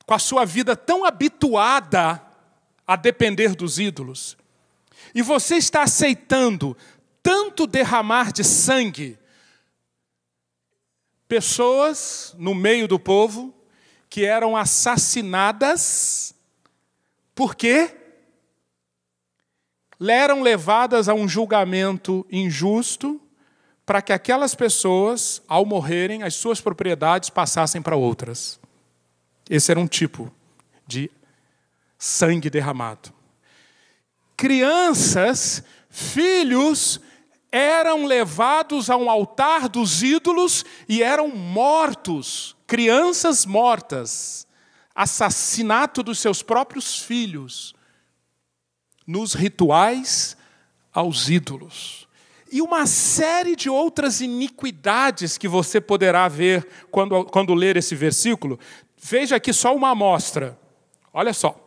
com a sua vida tão habituada a depender dos ídolos, e você está aceitando tanto derramar de sangue, pessoas no meio do povo que eram assassinadas porque eram levadas a um julgamento injusto para que aquelas pessoas, ao morrerem, as suas propriedades passassem para outras. Esse era um tipo de sangue derramado. Crianças, filhos, eram levados a um altar dos ídolos e eram mortos, crianças mortas, assassinato dos seus próprios filhos, nos rituais aos ídolos. E uma série de outras iniquidades que você poderá ver quando ler esse versículo. Veja aqui só uma amostra. Olha só.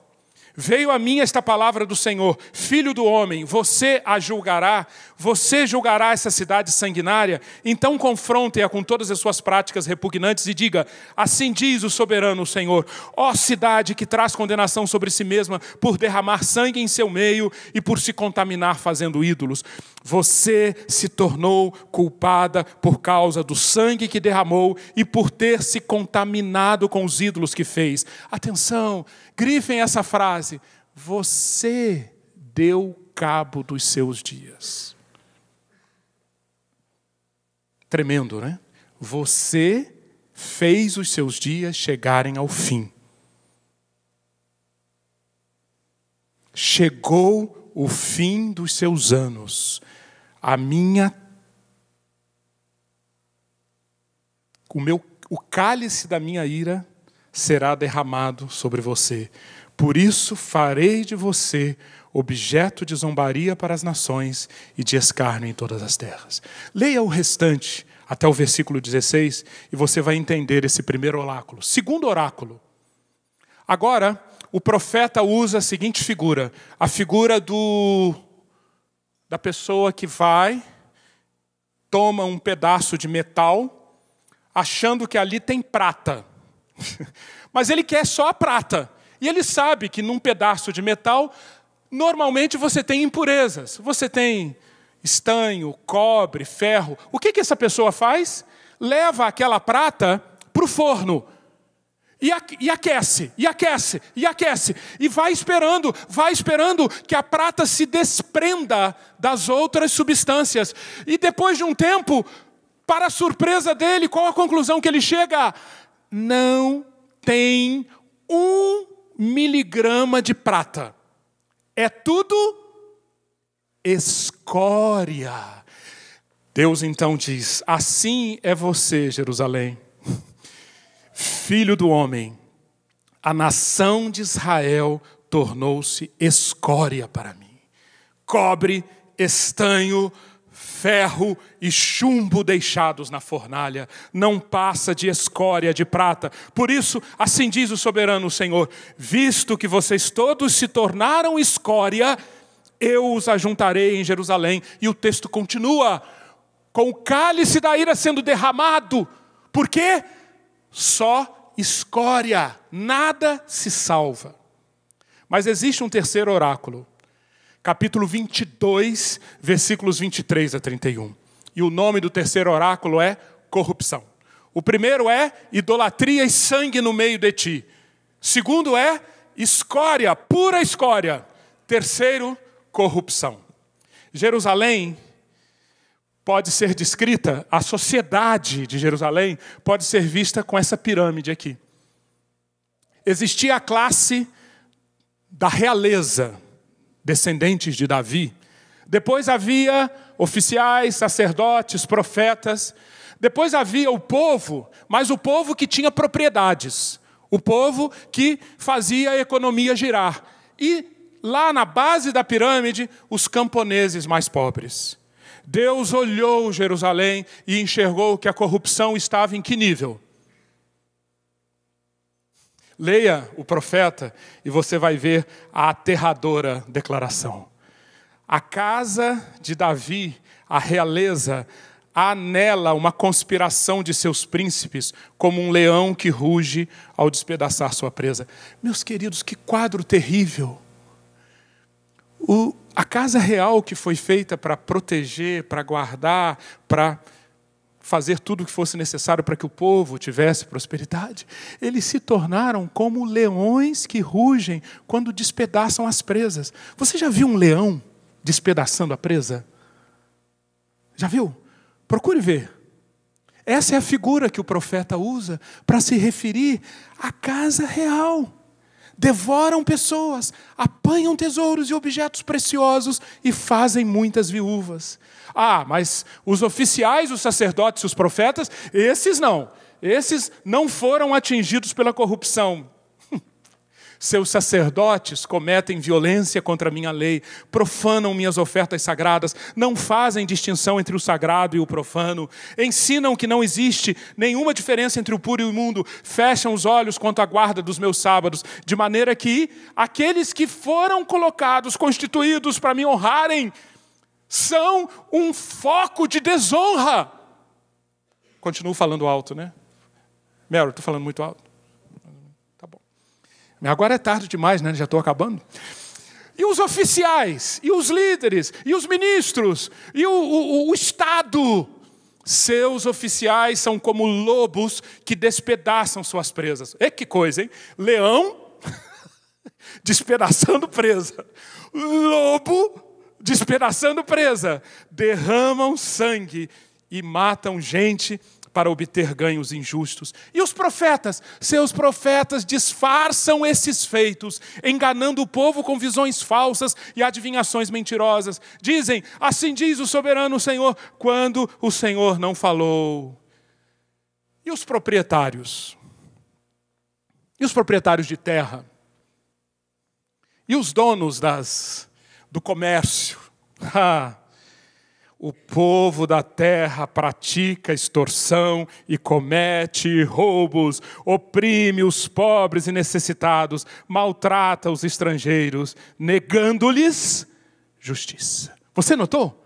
Veio a mim esta palavra do Senhor: filho do homem, você a julgará, você julgará essa cidade sanguinária, então confronte-a com todas as suas práticas repugnantes e diga: assim diz o soberano Senhor, ó cidade que traz condenação sobre si mesma por derramar sangue em seu meio e por se contaminar fazendo ídolos. Você se tornou culpada por causa do sangue que derramou e por ter se contaminado com os ídolos que fez. Atenção, grifem essa frase: você deu cabo dos seus dias. Tremendo, né? Você fez os seus dias chegarem ao fim. Chegou o fim dos seus anos. O cálice da minha ira será derramado sobre você. Por isso farei de você objeto de zombaria para as nações e de escárnio em todas as terras. Leia o restante até o versículo 16 e você vai entender esse primeiro oráculo. Segundo oráculo. Agora, o profeta usa a seguinte figura. A figura da pessoa que vai, toma um pedaço de metal, achando que ali tem prata. Mas ele quer só a prata. E ele sabe que num pedaço de metal, normalmente você tem impurezas. Você tem estanho, cobre, ferro. O que essa pessoa faz? Leva aquela prata para o forno. E aquece, e aquece, e aquece. E vai esperando que a prata se desprenda das outras substâncias. E depois de um tempo, para a surpresa dele, qual a conclusão que ele chega? Não tem 1 miligrama de prata. É tudo escória. Deus então diz: assim é você, Jerusalém, filho do homem, a nação de Israel tornou-se escória para mim. Cobre, estanho, ferro e chumbo deixados na fornalha, não passa de escória de prata. Por isso, assim diz o soberano Senhor: visto que vocês todos se tornaram escória, eu os ajuntarei em Jerusalém. E o texto continua, com o cálice da ira sendo derramado. Por quê? Só escória, nada se salva. Mas existe um terceiro oráculo. Capítulo 22, versículos 23 a 31. E o nome do terceiro oráculo é corrupção. O primeiro é idolatria e sangue no meio de ti. Segundo é escória, pura escória. Terceiro, corrupção. Jerusalém pode ser descrita, a sociedade de Jerusalém pode ser vista com essa pirâmide aqui. Existia a classe da realeza, descendentes de Davi. Depois havia oficiais, sacerdotes, profetas. Depois havia o povo, mas o povo que tinha propriedades. O povo que fazia a economia girar. E lá na base da pirâmide, os camponeses mais pobres. Deus olhou Jerusalém e enxergou que a corrupção estava em que nível? Leia o profeta e você vai ver a aterradora declaração. A casa de Davi, a realeza, há nela uma conspiração de seus príncipes, como um leão que ruge ao despedaçar sua presa. Meus queridos, que quadro terrível! A casa real que foi feita para proteger, para guardar, para fazer tudo o que fosse necessário para que o povo tivesse prosperidade, eles se tornaram como leões que rugem quando despedaçam as presas. Você já viu um leão despedaçando a presa? Já viu? Procure ver. Essa é a figura que o profeta usa para se referir à casa real. devoram pessoas, apanham tesouros e objetos preciosos e fazem muitas viúvas. Ah, mas os oficiais, os sacerdotes e os profetas, esses não foram atingidos pela corrupção. Seus sacerdotes cometem violência contra a minha lei, profanam minhas ofertas sagradas, não fazem distinção entre o sagrado e o profano, ensinam que não existe nenhuma diferença entre o puro e o imundo, fecham os olhos quanto à guarda dos meus sábados, de maneira que aqueles que foram colocados, constituídos para me honrarem, são um foco de desonra. Continuo falando alto, né? Meryl, estou falando muito alto? Agora é tarde demais, né? Já estou acabando. E os oficiais, e os líderes, e os ministros, e o Estado. Seus oficiais são como lobos que despedaçam suas presas. Que coisa, hein? Leão despedaçando presa. Lobo despedaçando presa. Derramam sangue e matam gente para obter ganhos injustos. E os profetas? Seus profetas disfarçam esses feitos, enganando o povo com visões falsas e adivinhações mentirosas. Dizem, assim diz o soberano Senhor, quando o Senhor não falou. E os proprietários? E os proprietários de terra? E os donos do comércio? O povo da terra pratica extorsão e comete roubos, oprime os pobres e necessitados, maltrata os estrangeiros, negando-lhes justiça. Você notou?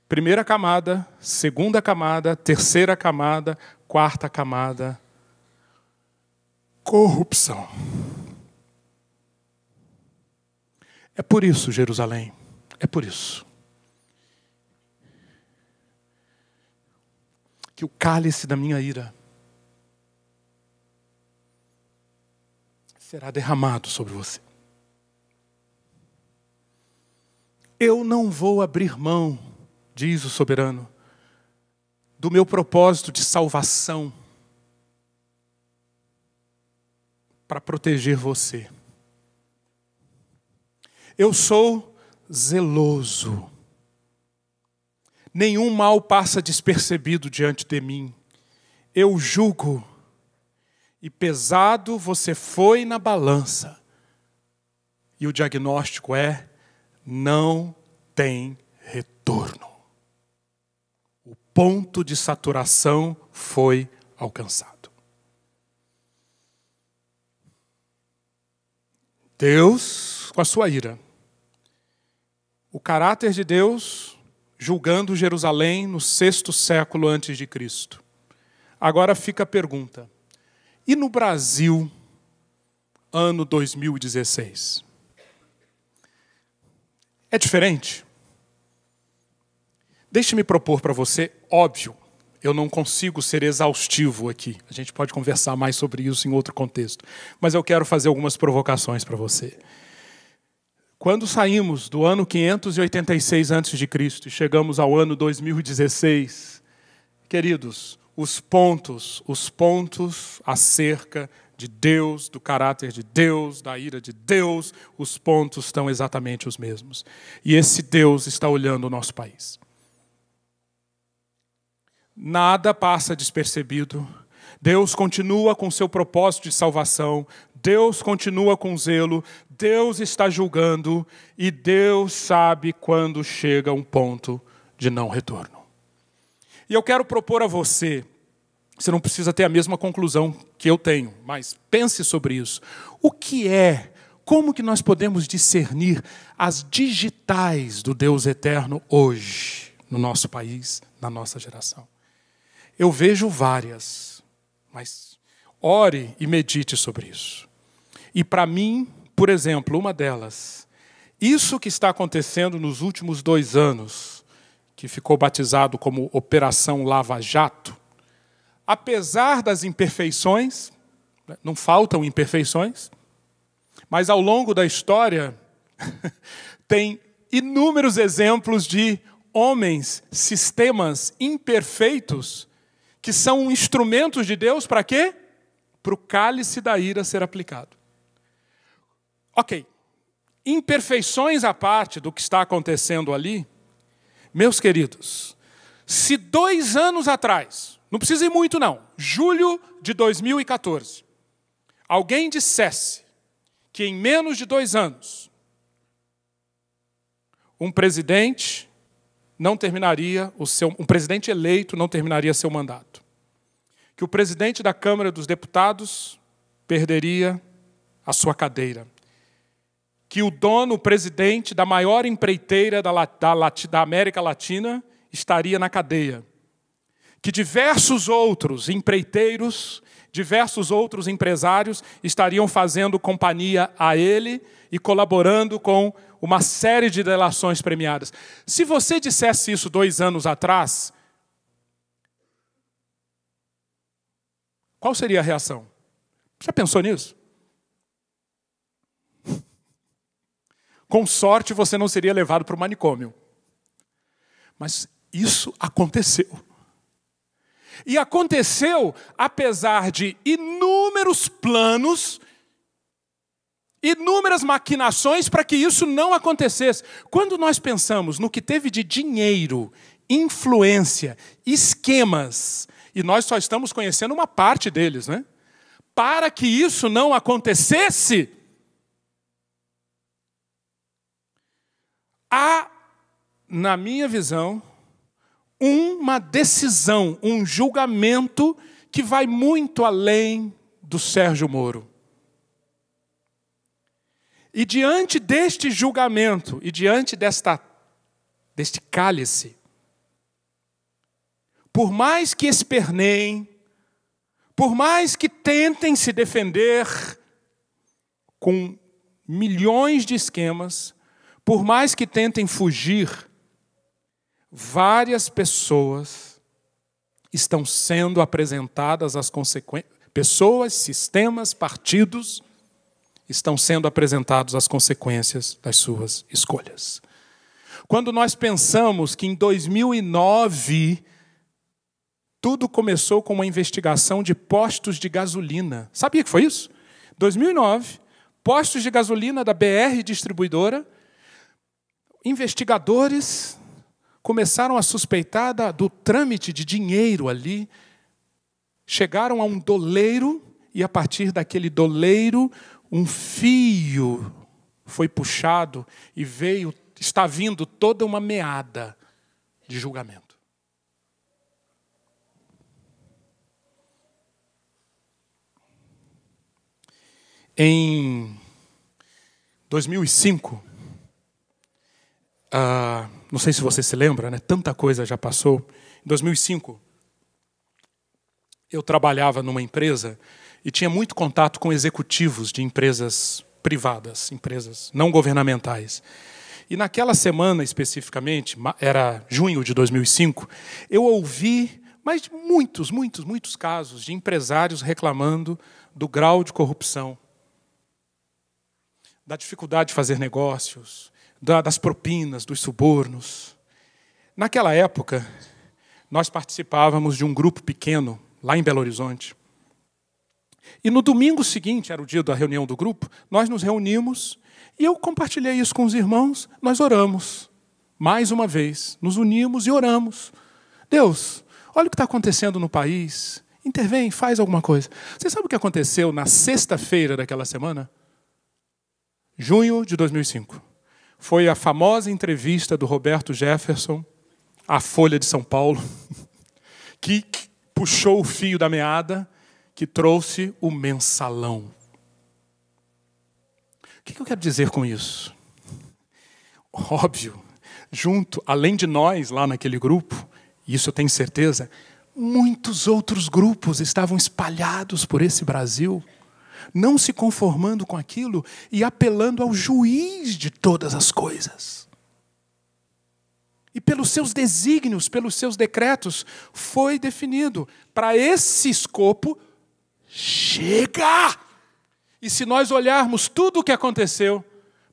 Primeira camada, segunda camada, terceira camada, quarta camada. Corrupção. É por isso, Jerusalém. É por isso que o cálice da minha ira será derramado sobre você. Eu não vou abrir mão, diz o soberano, do meu propósito de salvação para proteger você. Eu sou zeloso. Nenhum mal passa despercebido diante de mim. Eu julgo. E pesado você foi na balança. E o diagnóstico é: não tem retorno. O ponto de saturação foi alcançado. Deus, com a sua ira, o caráter de Deus julgando Jerusalém no 6º século antes de Cristo. Agora fica a pergunta: e no Brasil, ano 2016? É diferente? Deixe-me propor para você, óbvio, eu não consigo ser exaustivo aqui. A gente pode conversar mais sobre isso em outro contexto. Mas eu quero fazer algumas provocações para você. Quando saímos do ano 586 a.C. e chegamos ao ano 2016, queridos, os pontos acerca de Deus, do caráter de Deus, da ira de Deus, os pontos estão exatamente os mesmos. E esse Deus está olhando o nosso país. Nada passa despercebido. Deus continua com seu propósito de salvação. Deus continua com zelo. Deus está julgando. E Deus sabe quando chega um ponto de não retorno. E eu quero propor a você, você não precisa ter a mesma conclusão que eu tenho, mas pense sobre isso. Como que nós podemos discernir as digitais do Deus eterno hoje, no nosso país, na nossa geração? Eu vejo várias, mas ore e medite sobre isso. E para mim, por exemplo, uma delas, isso que está acontecendo nos últimos 2 anos, que ficou batizado como Operação Lava Jato, apesar das imperfeições, não faltam imperfeições, mas ao longo da história tem inúmeros exemplos de homens, sistemas imperfeitos, que são instrumentos de Deus para quê? para o cálice da ira ser aplicado. Ok. Imperfeições à parte do que está acontecendo ali, meus queridos, se 2 anos atrás, não precisa ir muito não, julho de 2014, alguém dissesse que em menos de 2 anos, um presidente eleito não terminaria seu mandato, que o presidente da Câmara dos Deputados perderia a sua cadeira, que o presidente da maior empreiteira da América Latina estaria na cadeia, que diversos outros empreiteiros, diversos outros empresários estariam fazendo companhia a ele e colaborando com uma série de delações premiadas. Se você dissesse isso 2 anos atrás, qual seria a reação? Já pensou nisso? Com sorte, você não seria levado para o manicômio. Mas isso aconteceu. E aconteceu apesar de inúmeros planos, inúmeras maquinações para que isso não acontecesse. Quando nós pensamos no que teve de dinheiro, influência, esquemas, e nós só estamos conhecendo uma parte deles, né? Para que isso não acontecesse, há, na minha visão, uma decisão, um julgamento que vai muito além do Sérgio Moro. E diante deste julgamento, e diante deste cálice, por mais que esperneiem, por mais que tentem se defender com milhões de esquemas, por mais que tentem fugir, várias pessoas estão sendo apresentadas às consequências. Pessoas, sistemas, partidos estão sendo apresentados às consequências das suas escolhas. Quando nós pensamos que em 2009 tudo começou com uma investigação de postos de gasolina. Sabia que foi isso? 2009, postos de gasolina da BR Distribuidora, investigadores começaram a suspeitar do trâmite de dinheiro ali, chegaram a um doleiro e a partir daquele doleiro um fio foi puxado e está vindo toda uma meada de julgamento. Em 2005, não sei se você se lembra, né? Tanta coisa já passou. Em 2005, eu trabalhava numa empresa e tinha muito contato com executivos de empresas privadas, empresas não governamentais. E naquela semana especificamente, era junho de 2005, eu ouvi muitos casos de empresários reclamando do grau de corrupção, da dificuldade de fazer negócios, das propinas, dos subornos. Naquela época, nós participávamos de um grupo pequeno, lá em Belo Horizonte. E no domingo seguinte, era o dia da reunião do grupo, nós nos reunimos e eu compartilhei isso com os irmãos, nós oramos. Mais uma vez, nos unimos e oramos. Deus, olha o que está acontecendo no país, intervém, faz alguma coisa. Você sabe o que aconteceu na sexta-feira daquela semana? Junho de 2005. Foi a famosa entrevista do Roberto Jefferson à Folha de São Paulo, que puxou o fio da meada, que trouxe o mensalão. O que eu quero dizer com isso? Óbvio, além de nós lá naquele grupo, isso eu tenho certeza, muitos outros grupos estavam espalhados por esse Brasil, não se conformando com aquilo e apelando ao juiz de todas as coisas. E pelos seus desígnios, pelos seus decretos, foi definido. Para esse escopo, chega! E se nós olharmos tudo o que aconteceu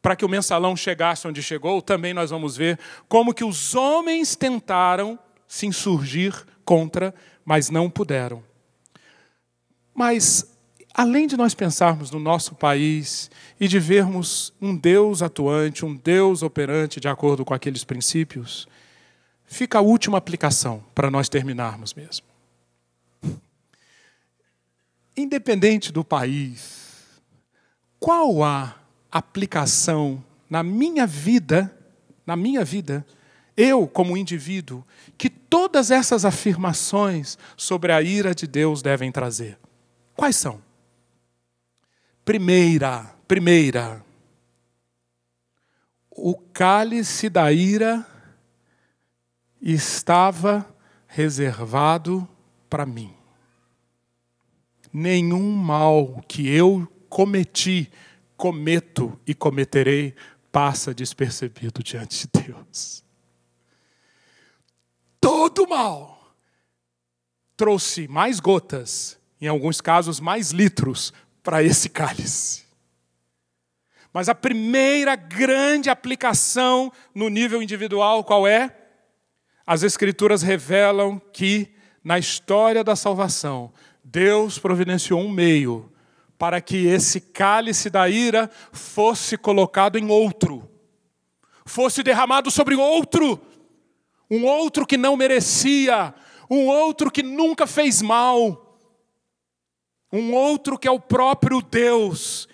para que o mensalão chegasse onde chegou, também nós vamos ver como que os homens tentaram se insurgir contra, mas não puderam. Mas além de nós pensarmos no nosso país e de vermos um Deus atuante, um Deus operante de acordo com aqueles princípios, fica a última aplicação para nós terminarmos mesmo. Independente do país, qual a aplicação na minha vida, eu como indivíduo, que todas essas afirmações sobre a ira de Deus devem trazer? Quais são? Primeira, o cálice da ira estava reservado para mim. Nenhum mal que eu cometo e cometerei passa despercebido diante de Deus. Todo mal trouxe mais gotas, em alguns casos mais litros, para esse cálice. Mas a primeira grande aplicação no nível individual, qual é? As Escrituras revelam que, na história da salvação, Deus providenciou um meio para que esse cálice da ira fosse colocado em outro, fosse derramado sobre outro, um outro que não merecia, um outro que nunca fez mal, um outro que é o próprio Deus.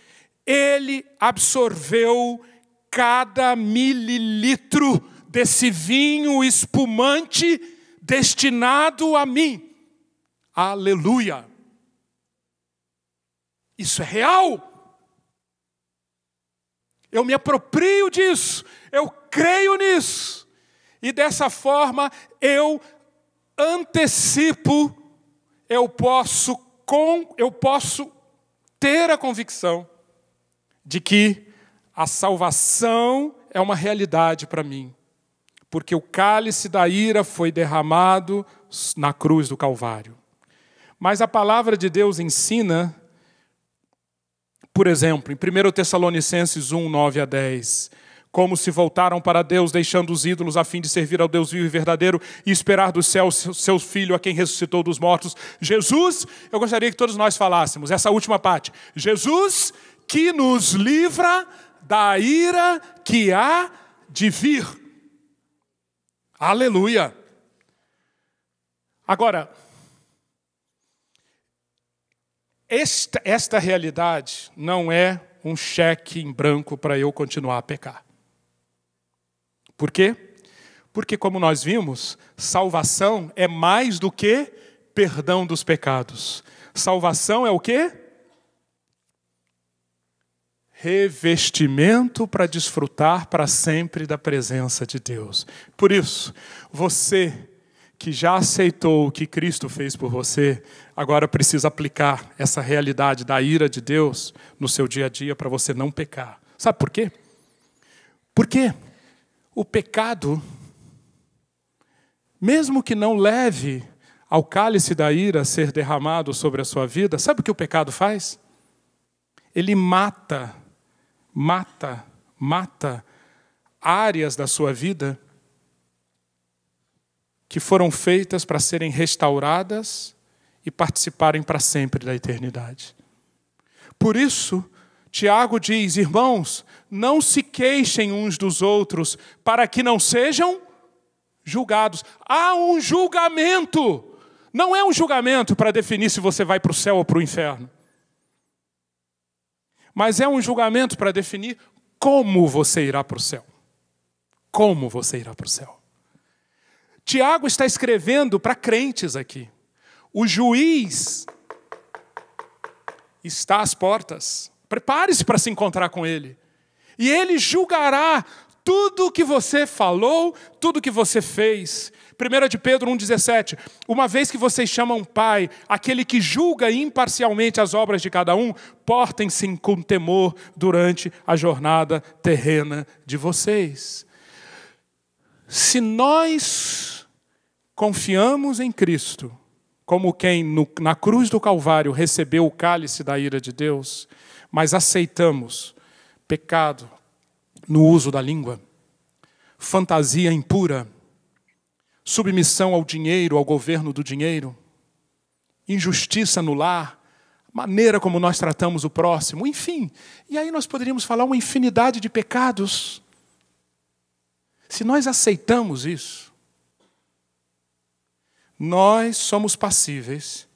Ele absorveu cada mililitro desse vinho espumante destinado a mim. Aleluia! Isso é real. Eu me aproprio disso, eu creio nisso. E dessa forma eu antecipo, eu posso ter a convicção de que a salvação é uma realidade para mim. Porque o cálice da ira foi derramado na cruz do Calvário. Mas a palavra de Deus ensina, por exemplo, em 1 Tessalonicenses 1, 9-10, como se voltaram para Deus, deixando os ídolos a fim de servir ao Deus vivo e verdadeiro e esperar do céu seu Filho, a quem ressuscitou dos mortos, Jesus. Eu gostaria que todos nós falássemos essa última parte. Jesus, que nos livra da ira que há de vir. Aleluia! Agora, esta realidade não é um cheque em branco para eu continuar a pecar. Por quê? Porque, como nós vimos, salvação é mais do que perdão dos pecados. Salvação é o quê? Revestimento para desfrutar para sempre da presença de Deus. Por isso, você que já aceitou o que Cristo fez por você, agora precisa aplicar essa realidade da ira de Deus no seu dia a dia para você não pecar. Sabe por quê? Porque o pecado, mesmo que não leve ao cálice da ira ser derramado sobre a sua vida, sabe o que o pecado faz? Ele mata áreas da sua vida que foram feitas para serem restauradas e participarem para sempre da eternidade. Por isso, Tiago diz: irmãos, não se queixem uns dos outros, para que não sejam julgados. Há um julgamento. Não é um julgamento para definir se você vai para o céu ou para o inferno. Mas é um julgamento para definir como você irá para o céu. Como você irá para o céu. Tiago está escrevendo para crentes aqui. O juiz está às portas. Prepare-se para se encontrar com ele. E ele julgará tudo o que você falou, tudo o que você fez. 1 de Pedro 1,17. Uma vez que vocês chamam Pai, aquele que julga imparcialmente as obras de cada um, portem-se com temor durante a jornada terrena de vocês. Se nós confiamos em Cristo, como quem na cruz do Calvário recebeu o cálice da ira de Deus, mas aceitamos pecado no uso da língua, fantasia impura, submissão ao dinheiro, ao governo do dinheiro, injustiça no lar, maneira como nós tratamos o próximo, enfim. E aí nós poderíamos falar uma infinidade de pecados. Se nós aceitamos isso, nós somos passíveis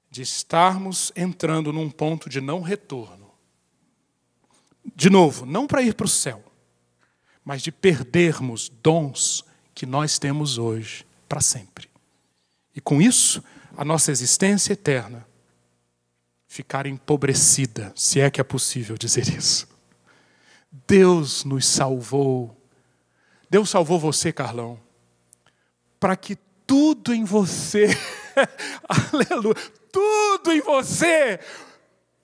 de estarmos entrando num ponto de não retorno. De novo, não para ir para o céu, mas de perdermos dons que nós temos hoje para sempre. E com isso, a nossa existência eterna ficar empobrecida, se é que é possível dizer isso. Deus nos salvou. Deus salvou você, Carlão, para que tudo em você, aleluia, tudo em você,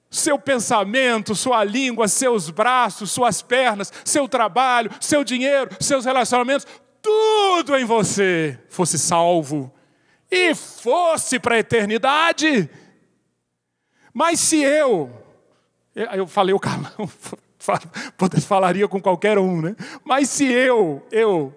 seu pensamento, sua língua, seus braços, suas pernas, seu trabalho, seu dinheiro, seus relacionamentos, tudo em você fosse salvo e fosse para a eternidade. Mas se eu falei o Carlão, falaria com qualquer um, né? Mas se eu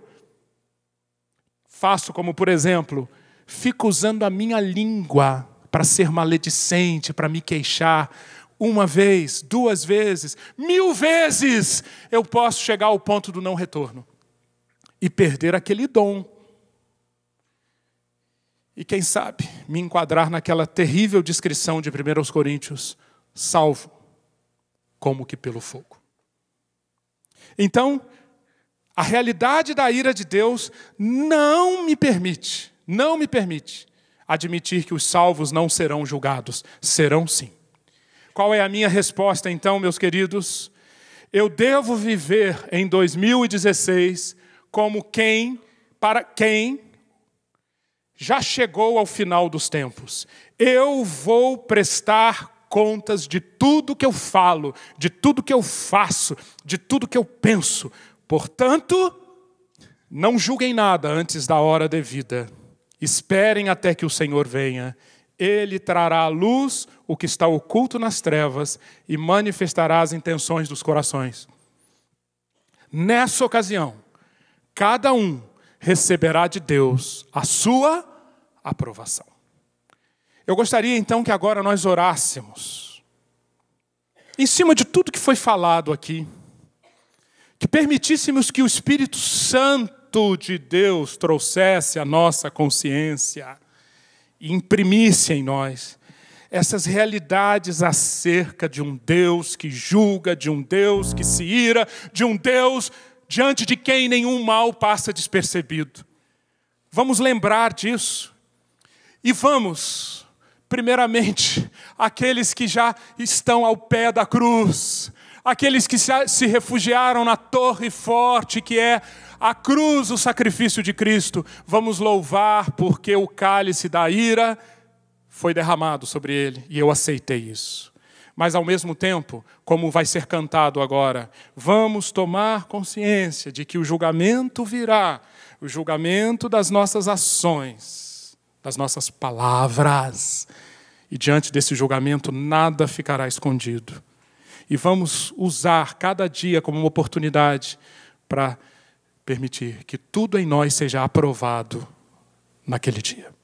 faço como, por exemplo, fico usando a minha língua para ser maledicente, para me queixar, uma vez, 2 vezes, 1000 vezes, eu posso chegar ao ponto do não retorno e perder aquele dom. E quem sabe me enquadrar naquela terrível descrição de 1 Coríntios, salvo como que pelo fogo. Então, a realidade da ira de Deus não me permite admitir que os salvos não serão julgados. Serão sim. Qual é a minha resposta então, meus queridos? Eu devo viver em 2016 como para quem já chegou ao final dos tempos. Eu vou prestar contas de tudo que eu falo, de tudo que eu faço, de tudo que eu penso. Portanto, não julguem nada antes da hora devida. Esperem até que o Senhor venha. Ele trará à luz o que está oculto nas trevas e manifestará as intenções dos corações. Nessa ocasião, cada um receberá de Deus a sua aprovação. Eu gostaria então que agora nós orássemos, em cima de tudo que foi falado aqui, que permitíssemos que o Espírito Santo de Deus trouxesse a nossa consciência e imprimisse em nós essas realidades acerca de um Deus que julga, de um Deus que se ira, de um Deus diante de quem nenhum mal passa despercebido. Vamos lembrar disso. E vamos, primeiramente, aqueles que já estão ao pé da cruz, aqueles que se refugiaram na torre forte, que é a cruz, o sacrifício de Cristo. Vamos louvar porque o cálice da ira foi derramado sobre ele, e eu aceitei isso. Mas, ao mesmo tempo, como vai ser cantado agora, vamos tomar consciência de que o julgamento virá, o julgamento das nossas ações, das nossas palavras. E diante desse julgamento, nada ficará escondido. E vamos usar cada dia como uma oportunidade para permitir que tudo em nós seja aprovado naquele dia.